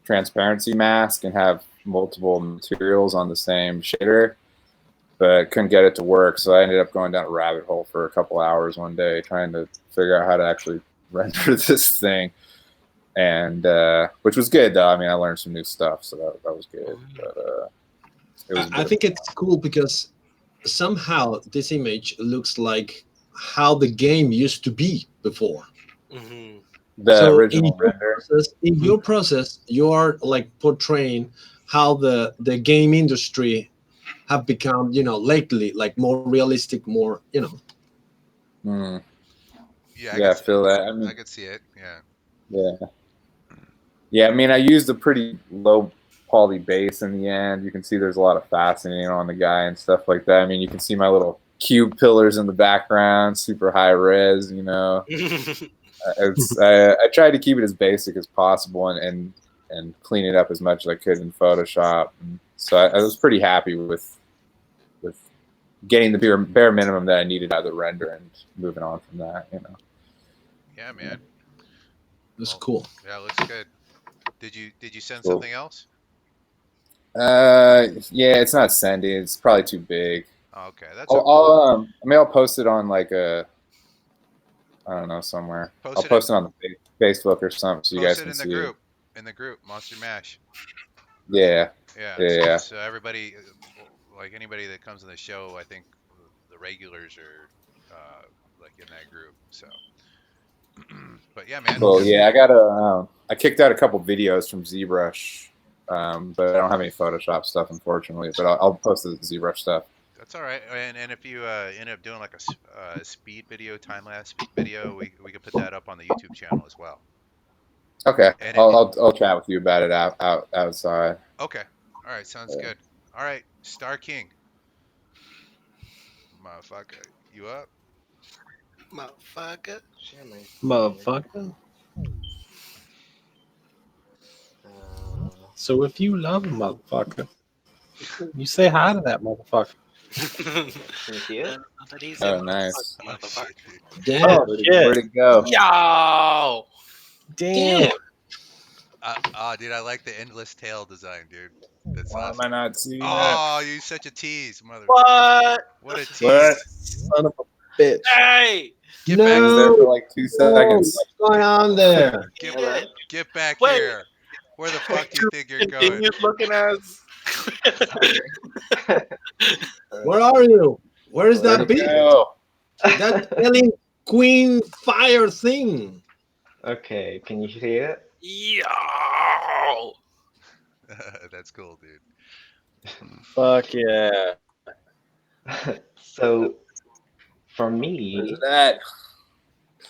Speaker 6: transparency mask and have multiple materials on the same shader, but couldn't get it to work. So I ended up going down a rabbit hole for a couple hours one day trying to figure out how to actually render this thing, and which was good though. I mean, I learned some new stuff, so that was good. But it was.
Speaker 2: I think it's cool because somehow this image looks like how the game used to be before.
Speaker 4: Mm-hmm.
Speaker 6: The
Speaker 2: So
Speaker 6: original render.
Speaker 2: in your process, you are like portraying how the game industry have become, lately, like more realistic, more,
Speaker 6: Mm,
Speaker 1: Yeah,
Speaker 6: yeah, I feel that. I mean,
Speaker 1: I could see it. Yeah.
Speaker 6: yeah. Yeah, I mean, I used a pretty low poly base in the end. You can see there's a lot of faceting on the guy and stuff like that. I mean, you can see my little cube pillars in the background, super high res. I tried to keep it as basic as possible and clean it up as much as I could in Photoshop. And so I was pretty happy with getting the bare minimum that I needed out of the render and moving on from that.
Speaker 1: Yeah, man.
Speaker 2: That's cool.
Speaker 1: Yeah, it looks good. Did you send
Speaker 6: Cool.
Speaker 1: something else?
Speaker 6: Yeah, it's not sending. It's probably too big.
Speaker 1: Oh, okay, that's okay.
Speaker 6: I'll post it on like I don't know, somewhere. I'll
Speaker 1: Post it in
Speaker 6: post it on the Facebook or something so you
Speaker 1: post
Speaker 6: guys
Speaker 1: it
Speaker 6: can
Speaker 1: in the
Speaker 6: see it.
Speaker 1: group. In the group, Monster Mash.
Speaker 6: Yeah,
Speaker 1: Yeah.
Speaker 6: yeah.
Speaker 1: So everybody, like anybody that comes on the show, I think the regulars are like in that group. So, but yeah, man.
Speaker 6: Well,
Speaker 1: Good.
Speaker 6: yeah, I kicked out a couple videos from ZBrush, but I don't have any Photoshop stuff, unfortunately. But I'll post the ZBrush stuff.
Speaker 1: That's all right. And if you end up doing like a speed video, time lapse video, we could put that up on the YouTube channel as well.
Speaker 6: Okay,
Speaker 1: And
Speaker 6: I'll chat with you about it outside.
Speaker 1: okay. All right. Sounds good. All right. Star King. Motherfucker. You up?
Speaker 4: Motherfucker.
Speaker 5: Share my screen.
Speaker 3: Motherfucker. So if you love a motherfucker, you say hi to that motherfucker.
Speaker 5: Can you see it?
Speaker 6: Oh, nice.
Speaker 1: Oh, shit, dude.
Speaker 2: Damn.
Speaker 3: Oh, shit.
Speaker 6: Where'd it go?
Speaker 4: Yo.
Speaker 3: Damn.
Speaker 1: Dude, I like the endless tail design, dude. That's
Speaker 6: Why am
Speaker 1: awesome.
Speaker 6: I not seeing that?
Speaker 1: Oh, you such a tease, mother.
Speaker 4: What?
Speaker 1: What a tease.
Speaker 6: What?
Speaker 3: Son of a bitch.
Speaker 4: Hey.
Speaker 1: Get
Speaker 6: It was there
Speaker 2: No.
Speaker 6: for like 2 seconds.
Speaker 2: What's going on there?
Speaker 1: Get,
Speaker 5: Hello?
Speaker 1: get back
Speaker 4: Wait.
Speaker 1: here. Where the fuck do you think you're going?
Speaker 4: Continued looking as.
Speaker 2: Where are you? Where's that
Speaker 6: Where'd it
Speaker 2: beast?
Speaker 6: go?
Speaker 2: That alien queen fire thing.
Speaker 5: Okay, can you see it?
Speaker 4: Yo.
Speaker 1: That's cool, dude.
Speaker 3: Fuck yeah.
Speaker 5: So, for me,
Speaker 6: Where's it at?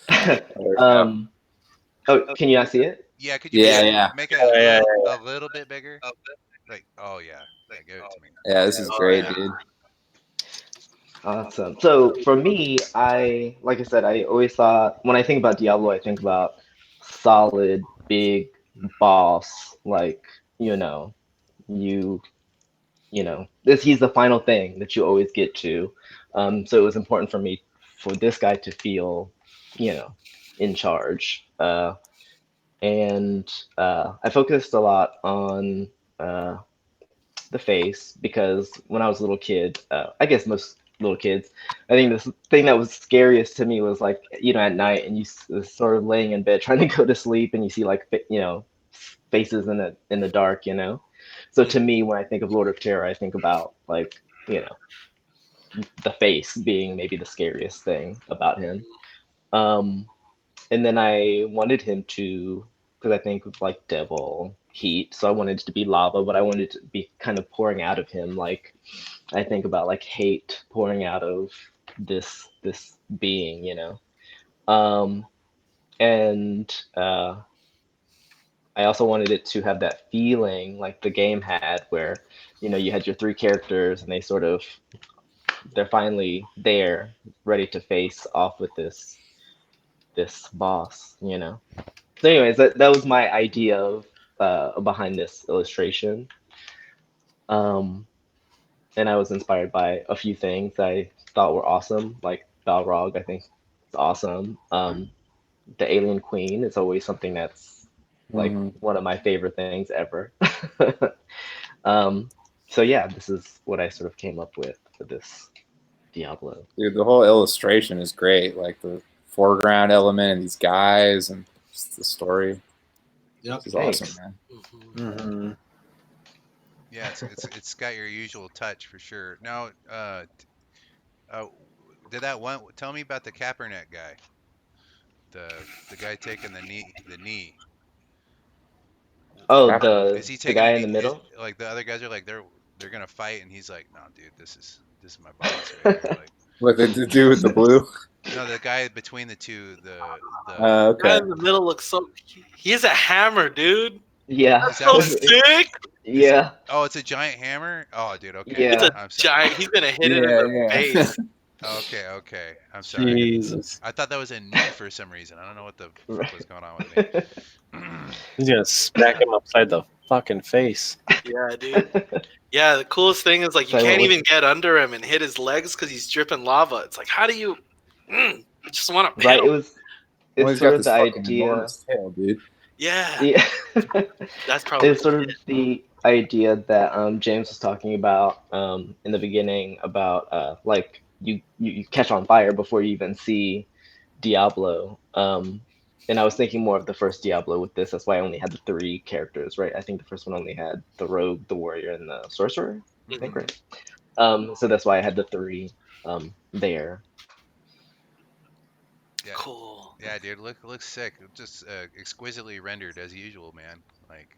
Speaker 6: There we go.
Speaker 5: oh, can you not see it?
Speaker 1: Yeah, could you
Speaker 6: Yeah.
Speaker 1: make it
Speaker 3: Yeah,
Speaker 1: a little bit bigger? Like, oh yeah. Yeah, give it to me.
Speaker 6: Yeah, this is great, dude.
Speaker 5: Awesome. So for me, like I said, I always thought when I think about Diablo, I think about solid, big boss, like, you he's the final thing that you always get to. So it was important for me for this guy to feel, in charge. And I focused a lot on the face because when I was a little kid, I guess most little kids, I think the thing that was scariest to me was like, at night and you sort of laying in bed trying to go to sleep and you see like, faces in the dark, So to me, when I think of Lord of Terror, I think about like, the face being maybe the scariest thing about him. And then I wanted him to, because I think of like devil heat, so I wanted it to be lava, but I wanted it to be kind of pouring out of him. Like I think about like hate pouring out of this being, and I also wanted it to have that feeling like the game had, where you had your three characters and they're finally there, ready to face off with this boss, So, anyways, that was my idea of behind this illustration. And I was inspired by a few things I thought were awesome, like Balrog. I think it's awesome. The Alien Queen is always something that's like one of my favorite things ever. So yeah, this is what I sort of came up with for this Diablo.
Speaker 6: Dude, the whole illustration is great. Like the foreground element and these guys and just the story.
Speaker 2: Yeah,
Speaker 6: This is
Speaker 5: Thanks.
Speaker 6: awesome, man.
Speaker 3: Mm-hmm.
Speaker 1: Yeah, it's got your usual touch for sure. Now, did that one? Tell me about the Kaepernick guy. The guy taking the knee.
Speaker 5: Oh,
Speaker 6: Kaepernick.
Speaker 1: Is he
Speaker 5: the
Speaker 1: taking a
Speaker 5: guy in
Speaker 1: knee?
Speaker 5: the middle?
Speaker 1: Like the other guys are like they're gonna fight, and he's like, no, dude, this is my boss right here. Like,
Speaker 6: What did it do with the blue?
Speaker 1: no, the guy between the two, the
Speaker 4: Guy
Speaker 6: Okay.
Speaker 4: in the middle looks so. He has a hammer, dude.
Speaker 5: Yeah.
Speaker 1: Is that
Speaker 4: So
Speaker 1: what
Speaker 4: sick.
Speaker 5: Yeah.
Speaker 1: oh, it's a giant hammer. Oh, dude, okay.
Speaker 5: Yeah.
Speaker 1: I'm sorry.
Speaker 4: Giant. He's gonna hit it in the face.
Speaker 1: Okay. I'm sorry.
Speaker 3: Jesus.
Speaker 1: I thought that was a knee for some reason. I don't know what the fuck was going on with me.
Speaker 3: He's gonna smack him upside the fucking face.
Speaker 4: Yeah, dude. Yeah, the coolest thing is like you
Speaker 5: So
Speaker 4: can't
Speaker 5: what-
Speaker 4: even get under him and hit his legs because he's dripping lava. It's like, how do you? I just want to
Speaker 5: Right.
Speaker 4: him.
Speaker 6: Well,
Speaker 5: it's
Speaker 6: he's
Speaker 5: sort
Speaker 6: got
Speaker 5: of
Speaker 6: this
Speaker 5: the
Speaker 6: fucking
Speaker 5: idea.
Speaker 6: enormous tail, dude.
Speaker 4: Yeah,
Speaker 5: Yeah,
Speaker 4: that's probably
Speaker 5: it's sort of the idea that James was talking about in the beginning about like you catch on fire before you even see Diablo. And I was thinking more of the first Diablo with this. That's why I only had the three characters, right? I think the first one only had the rogue, the warrior, and the sorcerer. I think,
Speaker 1: Mm-hmm.
Speaker 5: right? So that's why I had the three there.
Speaker 1: Yeah,
Speaker 4: cool.
Speaker 1: yeah, dude. Looks sick. Just exquisitely rendered as usual, man. Like,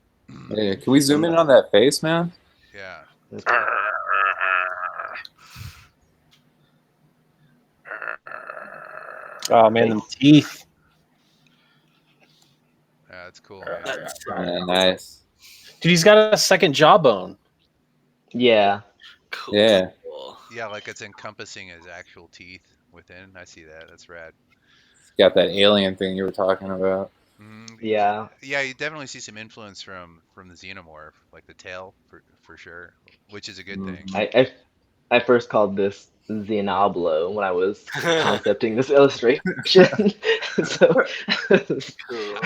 Speaker 6: Hey, can we zoom in on that face, man?
Speaker 1: yeah,
Speaker 5: Let's do it.
Speaker 3: Oh man, them teeth.
Speaker 1: yeah, that's cool, man.
Speaker 4: That's
Speaker 6: Yeah, nice.
Speaker 3: Dude, he's got a second jawbone.
Speaker 5: Yeah.
Speaker 4: cool.
Speaker 6: Yeah.
Speaker 4: Cool.
Speaker 1: Yeah, like it's encompassing his actual teeth within. I see that. That's rad.
Speaker 6: Got that alien thing you were talking about.
Speaker 5: Yeah.
Speaker 1: Yeah, you definitely see some influence from the xenomorph, like the tail for sure, which is a good thing.
Speaker 6: Mhm.
Speaker 5: I first called this Diablo when I was concepting this illustration. So
Speaker 4: Cool.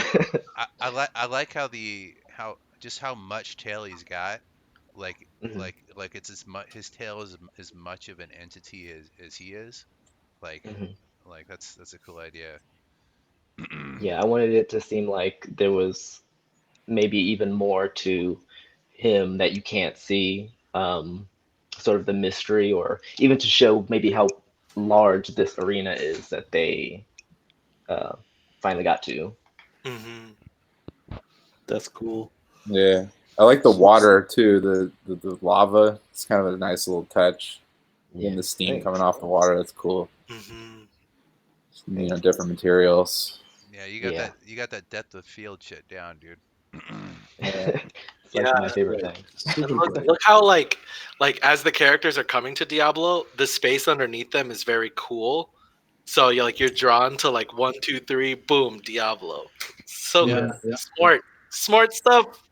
Speaker 1: I like how just how much tail he's got. Like
Speaker 5: Mhm,
Speaker 1: it's as much his tail is as much of an entity as he is. Like
Speaker 5: mhm.
Speaker 1: that's a cool idea.
Speaker 5: Yeah, I wanted it to seem like there was maybe even more to him that you can't see, sort of the mystery, or even to show maybe how large this arena is that they uh, finally got to.
Speaker 4: Hmm.
Speaker 3: That's cool.
Speaker 6: Yeah. I like the water too, the lava. It's kind of a nice little touch.
Speaker 5: Yeah,
Speaker 6: Getting the steam coming
Speaker 5: thanks.
Speaker 6: off the water, that's cool.
Speaker 4: Hmm.
Speaker 5: Thanks.
Speaker 6: Different materials.
Speaker 1: Yeah,
Speaker 5: Yeah.
Speaker 1: you got that depth of field shit down, dude.
Speaker 6: Yeah.
Speaker 5: It's like
Speaker 4: Yeah,
Speaker 5: my favorite
Speaker 3: Right.
Speaker 5: thing.
Speaker 4: and
Speaker 3: Super
Speaker 4: look,
Speaker 3: great.
Speaker 4: look how like as the characters are coming to Diablo, the space underneath them is very cool. So you're drawn to like 1, 2, 3, boom, Diablo. So
Speaker 5: Mhm.
Speaker 3: Yeah,
Speaker 4: good.
Speaker 3: yeah.
Speaker 4: Smart stuff.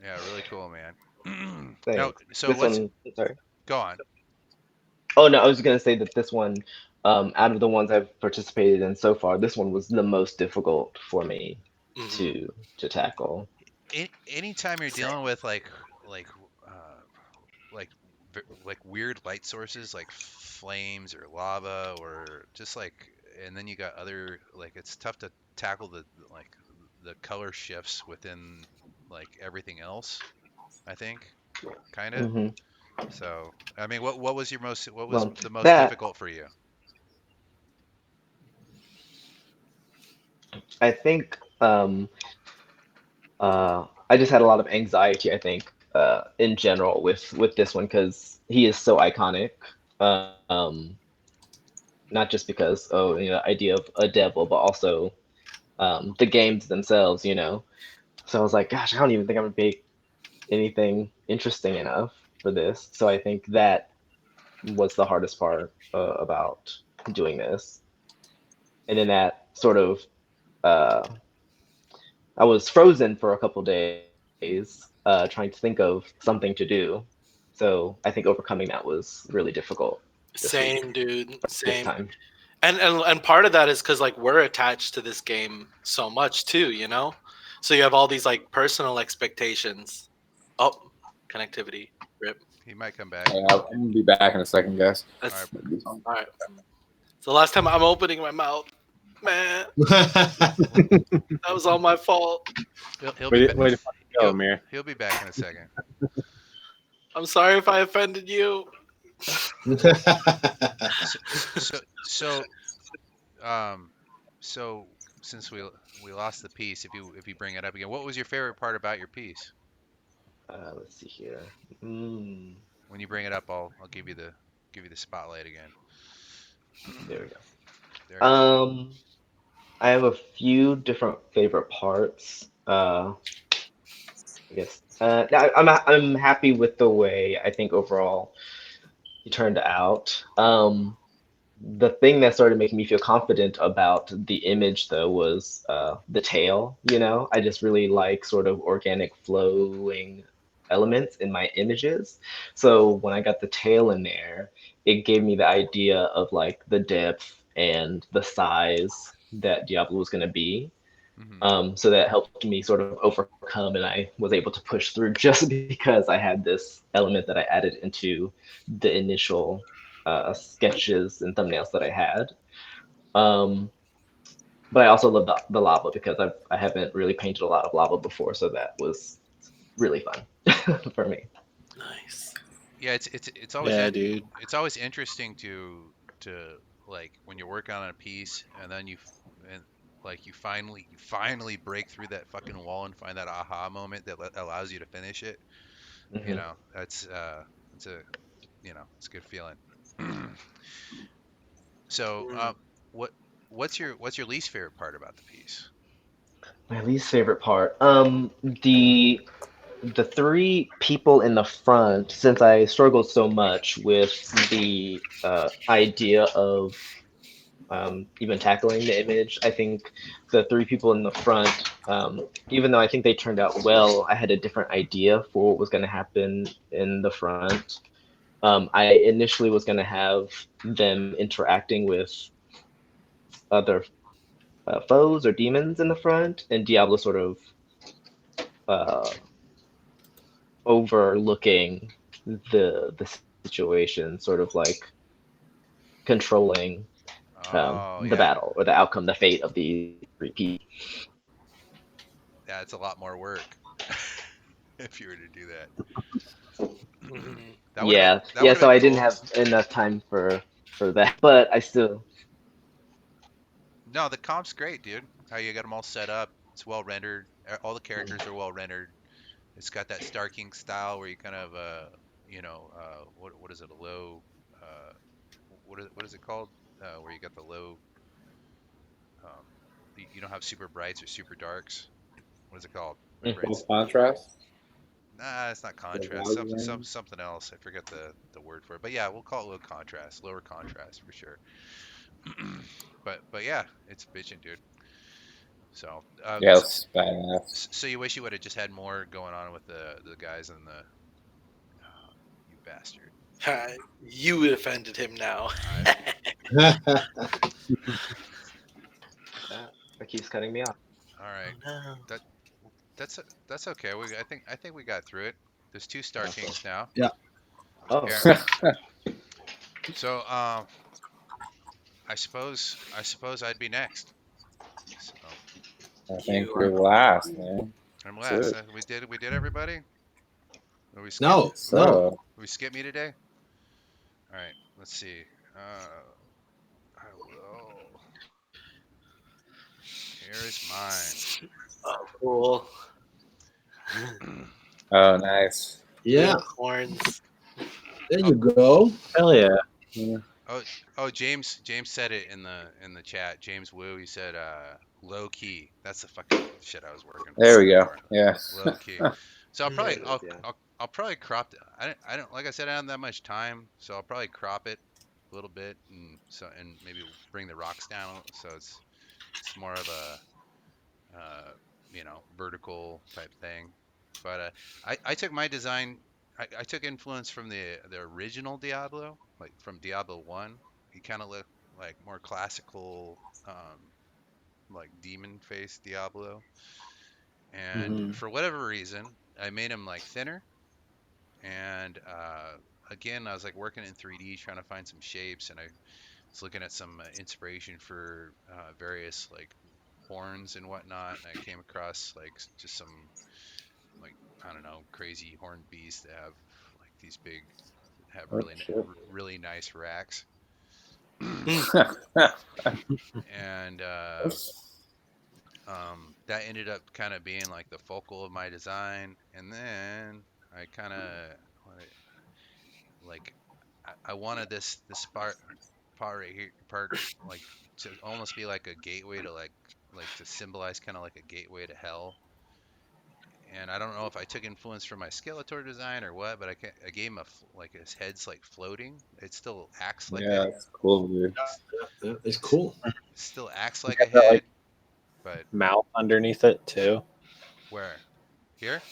Speaker 1: Yeah, really cool, man. No,
Speaker 5: Thanks.
Speaker 1: so
Speaker 5: This
Speaker 1: what's
Speaker 5: one, sorry.
Speaker 1: go on?
Speaker 5: Oh no, I was gonna say that this one, out of the ones I've participated in so far, this one was the most difficult for me
Speaker 4: Hmm.
Speaker 5: to tackle.
Speaker 1: Anytime you're
Speaker 4: Same.
Speaker 1: dealing with like uh like like weird light sources like flames or lava or just like, and then you got other, like it's tough to tackle like the color shifts within like everything else, I think, kind of.
Speaker 5: Hmm.
Speaker 1: So I mean, what was what was
Speaker 5: Well,
Speaker 1: the most
Speaker 5: that
Speaker 1: difficult for you?
Speaker 5: I think I just had a lot of anxiety, I think, in general with this one because he is so iconic. Um, Not just because, oh, idea of a devil, but also the games themselves, So I was like, gosh, I don't even think I'm gonna make anything interesting enough for this. So I think that was the hardest part about doing this. And then that sort of, uh, I was frozen for a couple days, trying to think of something to do. So I think overcoming that was really difficult this week,
Speaker 4: Same, dude.
Speaker 5: this
Speaker 4: Same.
Speaker 5: time.
Speaker 4: And part of that is because like we're attached to this game so much too, So you have all these like personal expectations. Oh, connectivity. Rip.
Speaker 1: He might come back.
Speaker 6: Yeah, I'm gonna be back in a second, guys.
Speaker 1: All right,
Speaker 4: That's all right. It's the last time I'm opening my mouth. Man, that was all my fault.
Speaker 1: he'll be
Speaker 3: Way,
Speaker 1: back.
Speaker 3: way to fucking go,
Speaker 1: He'll
Speaker 3: Amir.
Speaker 1: he'll be back in a second.
Speaker 4: I'm sorry if I offended you.
Speaker 1: So so um so since we lost the piece, if you bring it up again, what was your favorite part about your piece?
Speaker 5: Let's see here. Mm,
Speaker 1: When you bring it up, I'll give you the spotlight again.
Speaker 5: there we
Speaker 1: There
Speaker 5: go.
Speaker 1: you go.
Speaker 5: I have a few different favorite parts. I guess. I'm happy with the way I think overall he turned out. The thing that started making me feel confident about the image though was the tail. I just really like sort of organic flowing elements in my images. So when I got the tail in there, it gave me the idea of like the depth and the size that Diablo was going to be. So that helped me sort of overcome, and I was able to push through just because I had this element that I added into the initial sketches and thumbnails that I had. But I also love the lava because I haven't really painted a lot of lava before, so that was really fun for me.
Speaker 4: Nice.
Speaker 1: Yeah, it's always
Speaker 3: dude.
Speaker 1: it's always interesting to like when you're working on a piece and then and like you finally break through that fucking wall and find that aha moment that allows you to finish it. You
Speaker 5: Hmm.
Speaker 1: know, that's it's a it's a good feeling. So,
Speaker 4: Mm.
Speaker 1: what what's your least favorite part about the piece?
Speaker 5: My least favorite part, the three people in the front, since I struggled so much with the idea of even tackling the image, I think the three people in the front, even though I think they turned out well, I had a different idea for what was going to happen in the front. I initially was going to have them interacting with other foes or demons in the front, and Diablo sort of uh, overlooking the situation, sort of like controlling
Speaker 1: Oh
Speaker 5: the
Speaker 1: yeah,
Speaker 5: battle or the outcome, the fate of these three people.
Speaker 1: yeah, it's a lot more work if you were to do that.
Speaker 4: Mhm.
Speaker 5: Yeah,
Speaker 1: That
Speaker 5: yeah.
Speaker 1: would have
Speaker 5: So
Speaker 1: been
Speaker 5: I didn't
Speaker 1: cool.
Speaker 5: have enough time for that, but I still.
Speaker 1: No, the comp's great, dude. How you got them all set up. It's well rendered. All the characters are well rendered. It's got that Star King style where you kind of what is it, a low uh what is it called? Where you got the low um you don't have super brights or super darks. What is it called? Whenever
Speaker 6: Full
Speaker 1: it's
Speaker 6: contrast.
Speaker 1: nah, it's not
Speaker 6: The
Speaker 1: contrast.
Speaker 6: value range.
Speaker 1: Something else. I forget the word for it. But yeah, we'll call it low contrast, lower contrast for sure. But yeah, it's bitching, dude. So
Speaker 6: Yeah, it's badass.
Speaker 1: so you wish you would have just had more going on with the guys in the you bastard.
Speaker 4: Ha, you offended him now.
Speaker 1: I
Speaker 5: That keeps cutting me off.
Speaker 1: all right.
Speaker 4: Oh no.
Speaker 1: That that's okay. I think we got through it. There's two Star
Speaker 5: Awesome.
Speaker 1: Kings now.
Speaker 5: Oh,
Speaker 1: Here. So I suppose I'd be next. So
Speaker 6: I think
Speaker 4: You
Speaker 6: you're
Speaker 4: are.
Speaker 6: last, man.
Speaker 1: I'm
Speaker 6: That's
Speaker 1: last.
Speaker 6: it.
Speaker 1: We did everybody. Or
Speaker 2: No, no.
Speaker 6: So
Speaker 1: we skip me today. All right. Let's see. I will. Here is mine.
Speaker 4: Oh, cool.
Speaker 6: oh nice.
Speaker 2: Yeah,
Speaker 4: Unicorns.
Speaker 2: there
Speaker 1: Oh,
Speaker 2: you go.
Speaker 3: Hell yeah.
Speaker 6: Yeah.
Speaker 1: oh, James said it in the chat. James Wu, he said low key. That's the fucking shit I was
Speaker 6: There we go.
Speaker 1: for.
Speaker 6: Yeah.
Speaker 1: Low key. So
Speaker 5: there it is. Yeah.
Speaker 1: I'll probably crop it. I don't like I said I don't have that much time, so I'll probably crop it a little bit and maybe bring the rocks down so it's more of a uh vertical type thing. But I took my design. I took influence from the original Diablo, like from Diablo 1. He kind of looked like more classical, like demon face Diablo. And
Speaker 3: Hmm.
Speaker 1: for whatever reason, I made him like thinner. And again, I was like working in 3D, trying to find some shapes, and I was looking at some inspiration for various like horns and whatnot. And I came across like just some like I don't know, crazy horned beasts that have like these big, have
Speaker 6: Oh shit.
Speaker 1: really nice racks.
Speaker 4: Mm.
Speaker 1: And that ended up kind of being like the focal of my design. And then I kind of like I wanted this part right here part like to almost be like a gateway to like to symbolize kind of like a gateway to hell. And I don't know if I took influence from my Skeletor design or what, but I gave him like his head's like floating. It still acts like
Speaker 6: Yeah, that's cool, dude.
Speaker 2: Yeah, it's cool.
Speaker 1: still acts
Speaker 3: You
Speaker 1: like a
Speaker 3: got that like
Speaker 1: head, but
Speaker 3: mouth underneath it too.
Speaker 1: where? Here?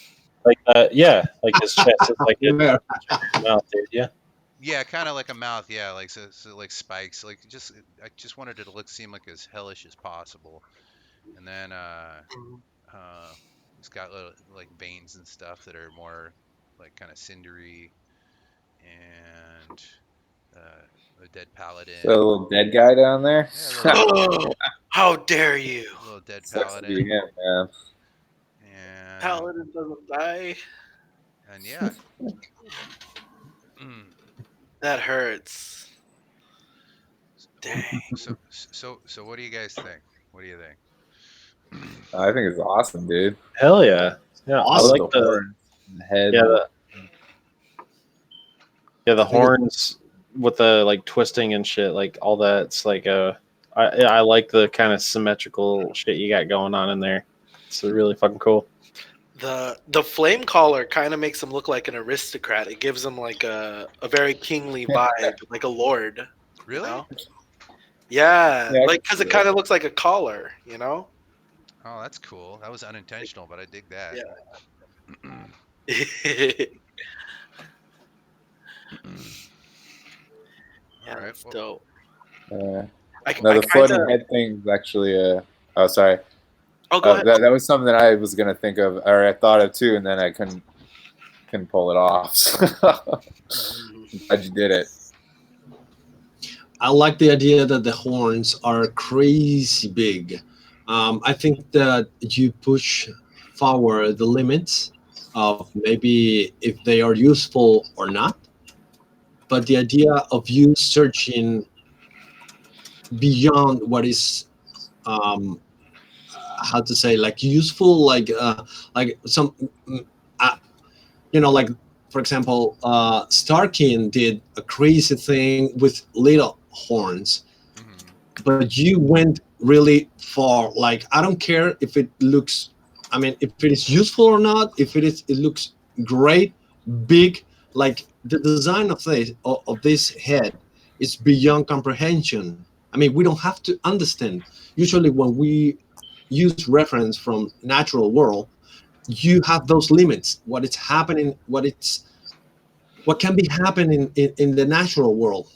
Speaker 3: Like yeah, like his chest is like a
Speaker 2: Yeah.
Speaker 3: mouth, dude. Yeah.
Speaker 1: Yeah, kind of like a mouth. Yeah, like so like spikes. Like just I just wanted it to seem like as hellish as possible. And then uh, it's got little like veins and stuff that are more like kind of cindery, and a dead
Speaker 6: So a
Speaker 1: paladin.
Speaker 6: little dead guy down there.
Speaker 1: Yeah, a little
Speaker 4: Oh, how dare you!
Speaker 1: dead
Speaker 6: Sucks to be
Speaker 1: paladin,
Speaker 6: him, man.
Speaker 1: and
Speaker 4: Paladin doesn't die.
Speaker 1: yeah.
Speaker 4: That hurts. Dang.
Speaker 1: So what do you guys think? What do you think?
Speaker 6: I think it's awesome, dude.
Speaker 3: Hell yeah. Yeah, I
Speaker 6: I love
Speaker 3: like
Speaker 2: Awesome.
Speaker 6: the
Speaker 3: the
Speaker 6: horns and the head.
Speaker 3: yeah the
Speaker 2: I think it's
Speaker 3: horns with the like twisting and shit, like all that. It's like I like the kind of symmetrical shit you got going on in there. It's really fucking cool.
Speaker 4: The flame collar kind of makes him look like an aristocrat. It gives him like a very kingly vibe, like a lord. You
Speaker 1: Really?
Speaker 4: know? Yeah,
Speaker 6: Yeah, I
Speaker 4: like
Speaker 6: can
Speaker 4: because
Speaker 6: see
Speaker 4: it
Speaker 6: that.
Speaker 4: kind of looks like a collar. You know?
Speaker 1: Oh, that's cool. That was unintentional, but I dig that.
Speaker 4: Yeah.
Speaker 1: All
Speaker 4: Yeah,
Speaker 1: right.
Speaker 4: that's
Speaker 1: Well,
Speaker 4: dope.
Speaker 6: Uh,
Speaker 4: I
Speaker 6: no, the
Speaker 4: kind
Speaker 6: floating
Speaker 4: of.
Speaker 6: head thing is actually. Oh, sorry.
Speaker 4: Oh, go ahead.
Speaker 6: That was something that I was gonna think of, or I thought of too, and then I couldn't pull it off. Glad you did it.
Speaker 2: I like the idea that the horns are crazy big. I think that you push forward the limits of maybe if they are useful or not. But the idea of you searching beyond what is um, how to say, like useful, like some uh, like for example, Starkin did a crazy thing with little horns,
Speaker 1: mhm.
Speaker 2: but you went really far. Like, I don't care if it looks, I mean, if it is useful or not, if it looks great, big, like the design of this head is beyond comprehension. I mean, we don't have to understand. Usually when we use reference from natural world, you have those limits, what is happening, what can be happening in the natural world,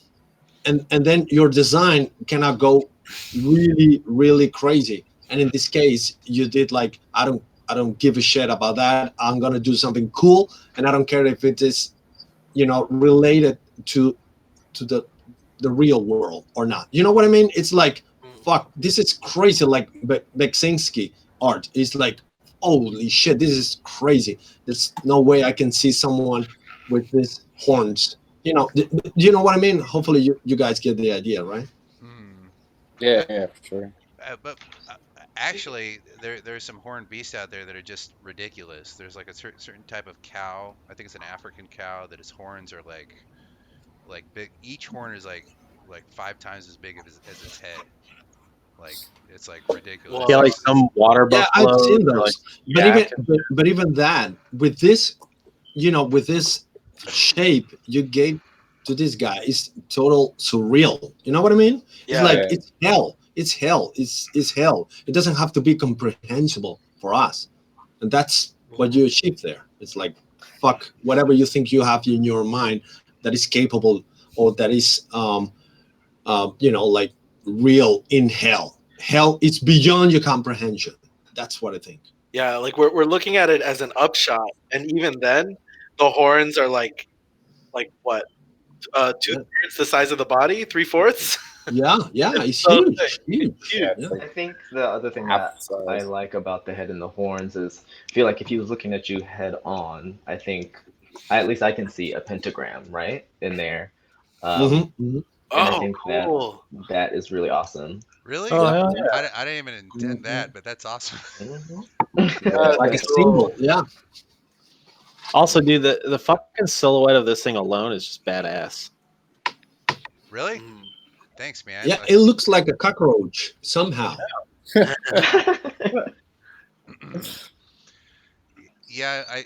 Speaker 2: and then your design cannot go really crazy. And in this case, you did like, I don't give a shit about that. I'm gonna do something cool, and I don't care if it is, related to the real world or not. You know what I mean? It's like,
Speaker 4: Mm.
Speaker 2: fuck, this is crazy. Like Beksinski art is like, holy shit, this is crazy. There's no way I can see someone with these horns. You know what I mean? Hopefully you guys get the idea, right?
Speaker 1: Hmm.
Speaker 6: Yeah,
Speaker 1: Uh,
Speaker 6: yeah, for sure.
Speaker 1: but actually, there's some horned beasts out there that are just ridiculous. There's like a certain type of cow. I think it's an African cow that its horns are like big. Each horn is like 5 times as big as its head. Like it's like ridiculous.
Speaker 3: Yeah,
Speaker 4: Whoa.
Speaker 3: like some water
Speaker 2: Yeah, I've
Speaker 3: buffalo
Speaker 2: seen
Speaker 3: or like
Speaker 2: those. But even
Speaker 3: yak.
Speaker 2: but even that, with this, with this shape you gave to this guy, is total surreal. You know what I mean? It's
Speaker 4: Yeah.
Speaker 2: like,
Speaker 6: Yeah,
Speaker 2: it's hell. It's hell. It doesn't have to be comprehensible for us. And that's what
Speaker 4: Mhm.
Speaker 2: you achieve there. It's like, fuck whatever you think you have in your mind that is capable, or that is like real in hell. Hell, it's beyond your comprehension. That's what I think.
Speaker 4: Yeah, like we're looking at it as an upshot, and even then, the horns are like what, two
Speaker 2: Yeah,
Speaker 4: thirds the size of the body, 3/4.
Speaker 2: yeah,
Speaker 4: It's
Speaker 2: it's
Speaker 4: so big.
Speaker 2: huge,
Speaker 4: It's
Speaker 2: huge.
Speaker 4: huge.
Speaker 6: yeah,
Speaker 2: Yeah.
Speaker 6: it's like
Speaker 5: I think the other thing
Speaker 6: half
Speaker 5: that
Speaker 6: the
Speaker 5: I
Speaker 6: size.
Speaker 5: like about the head and the horns is, I feel like if he was looking at you head on, I think, at least I can see a pentagram right in there, um,
Speaker 2: Hmm.
Speaker 5: and I
Speaker 4: Oh,
Speaker 5: think that
Speaker 4: cool.
Speaker 5: that is really awesome.
Speaker 1: Really?
Speaker 3: Oh
Speaker 2: Yeah,
Speaker 3: hell
Speaker 2: yeah.
Speaker 1: I didn't even intend
Speaker 2: Hmm.
Speaker 1: that, but that's awesome.
Speaker 5: Hmm.
Speaker 6: Yeah,
Speaker 2: Like
Speaker 4: That's
Speaker 2: a
Speaker 6: yeah.
Speaker 4: cool.
Speaker 2: symbol. Yeah.
Speaker 3: Also, dude, the fucking silhouette of this thing alone is just badass.
Speaker 1: Really?
Speaker 4: Mm.
Speaker 1: Thanks, man.
Speaker 2: Yeah, it looks like a cockroach somehow.
Speaker 1: Yeah, I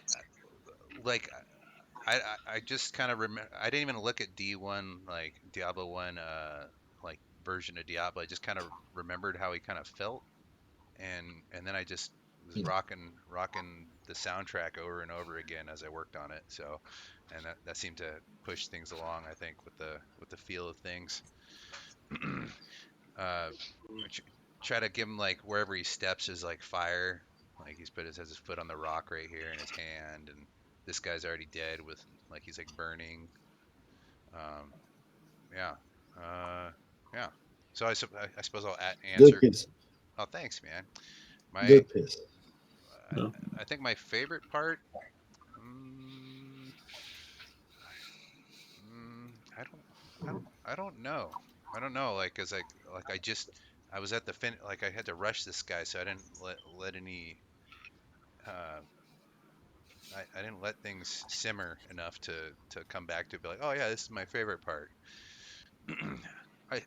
Speaker 1: like I just kind of remember. I didn't even look at D1, like Diablo 1 like version of Diablo. I just kind of remembered how he kind of felt, and then I just was rocking the soundtrack over and over again as I worked on it. So, and that seemed to push things along, I think, with the feel of things. uh, try to give him like wherever he steps is like fire. Like has his foot on the rock right here in his hand, and this guy's already dead with like he's like burning. Um, yeah, uh, yeah. So I suppose I'll
Speaker 2: Good
Speaker 1: answer.
Speaker 2: piece.
Speaker 1: Oh, thanks, man. My
Speaker 2: Good piece.
Speaker 3: No.
Speaker 1: I think my favorite part. Mm, I don't I don't know. I don't know. Like, cause like I was at the like I had to rush this guy, so I didn't let any uh I didn't let things simmer enough to come back to be like, oh yeah, this is my favorite part.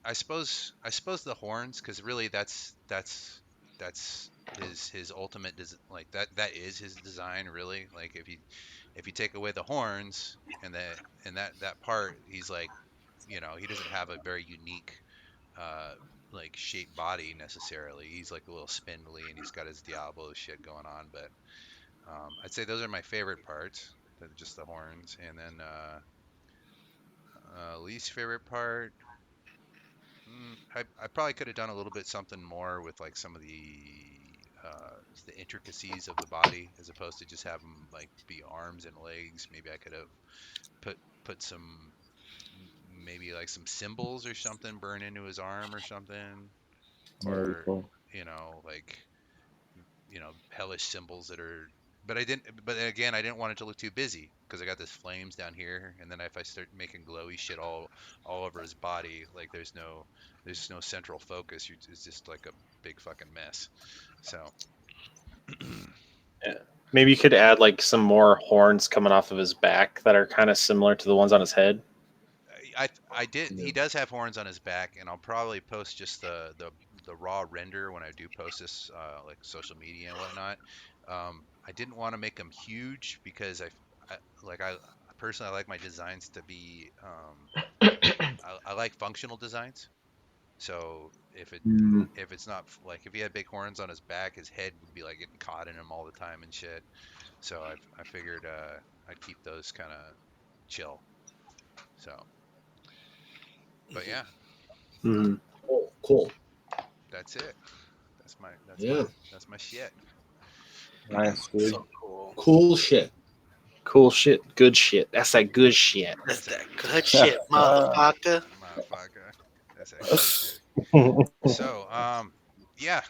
Speaker 1: I suppose the horns, because really that's his ultimate like that is his design really. Like if you take away the horns and that part, he's like, he doesn't have a very unique uh like shaped body necessarily. He's like a little spindly and he's got his Diablo shit going on, but I'd say those are my favorite parts, just the horns, and then least favorite part. I probably could have done a little bit something more with like some of uh, the intricacies of the body as opposed to just have them like be arms and legs. Maybe I could have put put some maybe like some symbols or something burn into his arm or something,
Speaker 6: Very
Speaker 1: or
Speaker 6: cool.
Speaker 1: like hellish symbols that are. But I didn't. But then again, I didn't want it to look too busy because I got this flames down here, and then if I start making glowy shit all over his body, like there's no central focus. It's just like a big fucking mess. So
Speaker 3: Yeah. Maybe you could add like some more horns coming off of his back that are kind of similar to the ones on his head.
Speaker 1: I did. He does have horns on his back, and I'll probably post just the raw render when I do post this, like social media and whatnot. I didn't want to make them huge because I like I personally I like my designs to be I like functional designs. So if it's not like if he had big horns on his back, his head would be like getting caught in him all the time and shit. So I figured I'd keep those kind of chill. So, but yeah,
Speaker 3: Mm.
Speaker 2: Oh, cool.
Speaker 1: that's it.
Speaker 2: Yeah.
Speaker 1: That's my shit.
Speaker 6: Nice, dude.
Speaker 4: So cool.
Speaker 2: Cool shit.
Speaker 3: Cool shit, good shit. That's that good shit.
Speaker 4: That's that good shit, motherfucker.
Speaker 1: Motherfucker. That's that good shit. So, yeah,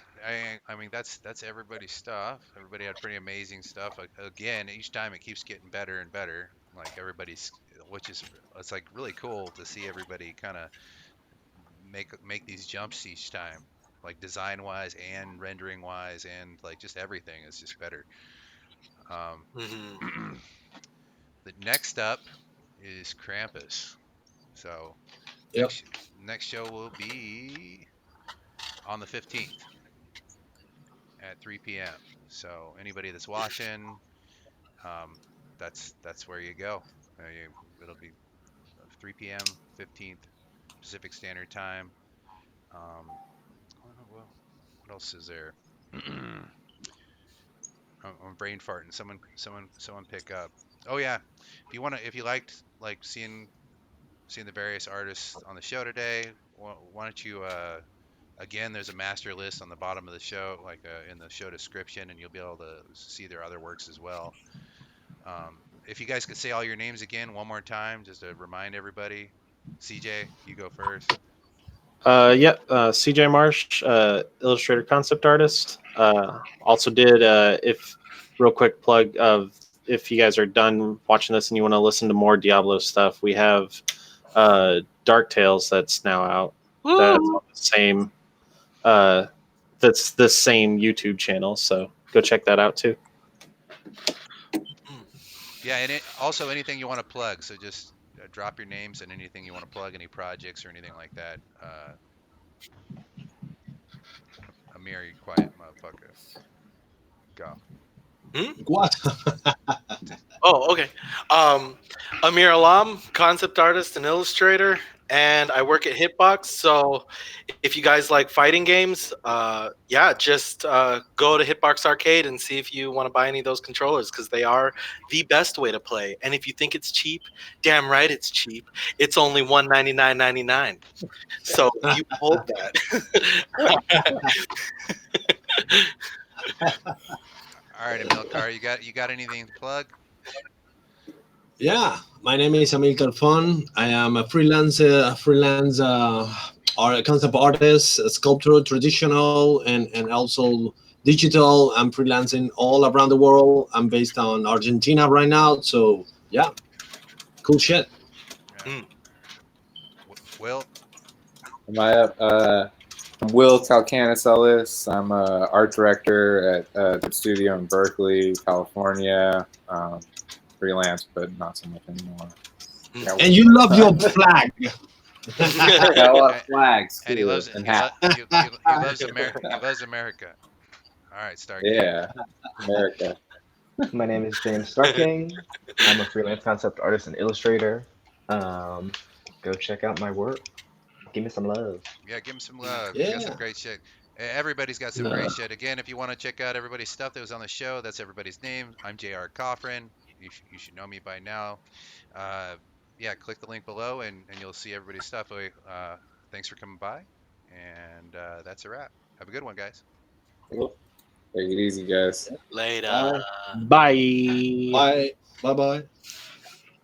Speaker 1: I mean that's everybody's stuff. Everybody had pretty amazing stuff. Again, each time it keeps getting better and better. Like everybody's, which is it's like really cool to see everybody kind of make these jumps each time, like design wise and rendering wise, and like just everything is just better. Um,
Speaker 4: Hmm.
Speaker 1: the next up is Krampus. So
Speaker 2: Yep.
Speaker 1: next show will be on the 15th at 3 p.m. So anybody that's watching, um, that's where you go. It'll be 3 p.m. 15th Pacific Standard Time. Um, what else is there? I'm brain farting. Someone pick up. Oh yeah, if you liked like seeing the various artists on the show today, why don't you again, there's a master list on the bottom of the show, like in the show description, and you'll be able to see their other works as well. If you guys could say all your names again one more time, just to remind everybody. CJ, you go first.
Speaker 3: CJ Marsh, illustrator concept artist. Also did if real quick plug of if you guys are done watching this and you want to listen to more Diablo stuff, we have Dark Tales that's now out. That's on the same that's the same YouTube channel, so go check that out too.
Speaker 1: Yeah, and also anything you want to plug. So just drop your names and anything you want to plug, any projects or anything like that. Amir, you quiet motherfucker. Go.
Speaker 4: Hmm?
Speaker 2: What?
Speaker 4: Oh, okay. Amir Alam, concept artist and illustrator, and I work at Hitbox. So if you guys like fighting games, yeah, just go to Hitbox Arcade and see if you want to buy any of those controllers because they are the best way to play. And if you think it's cheap, damn right it's cheap. It's only $199.99. So you hold that.
Speaker 1: All right, Amilcar, you got anything to plug?
Speaker 2: Yeah, my name is Amil Carfon. I am a freelance art, concept artist, a sculptor, traditional and also digital. I'm freelancing all around the world. I'm based on Argentina right now, so yeah, cool shit.
Speaker 1: Yeah. Will?
Speaker 6: Am I up? I'm Will Talcanis Ellis. I'm a art director at a studio in Berkeley, California. Freelance, but not so much anymore. Yeah,
Speaker 2: And you love your flag.
Speaker 6: I love flags
Speaker 1: And he
Speaker 6: too,
Speaker 1: loves
Speaker 6: and hats.
Speaker 1: he loves America. He loves America. All right, Stargate.
Speaker 6: Yeah, America.
Speaker 5: My name is James Starking. I'm a freelance concept artist and illustrator. Go check out my work. Give me some love.
Speaker 1: Yeah, give him some love. You got some
Speaker 2: Yeah.
Speaker 1: great shit. Everybody's got some
Speaker 2: No.
Speaker 1: great shit. Again, if you want to check out everybody's stuff that was on the show, that's everybody's name. I'm J.R. Coffrin. You should know me by now. Uh, yeah, click the link below and you'll see everybody's stuff. Thanks for coming by. And that's a wrap. Have a good one, guys.
Speaker 6: Cool. Take it easy, guys.
Speaker 4: Later.
Speaker 2: Bye.
Speaker 3: Bye.
Speaker 2: Bye. Bye. Bye.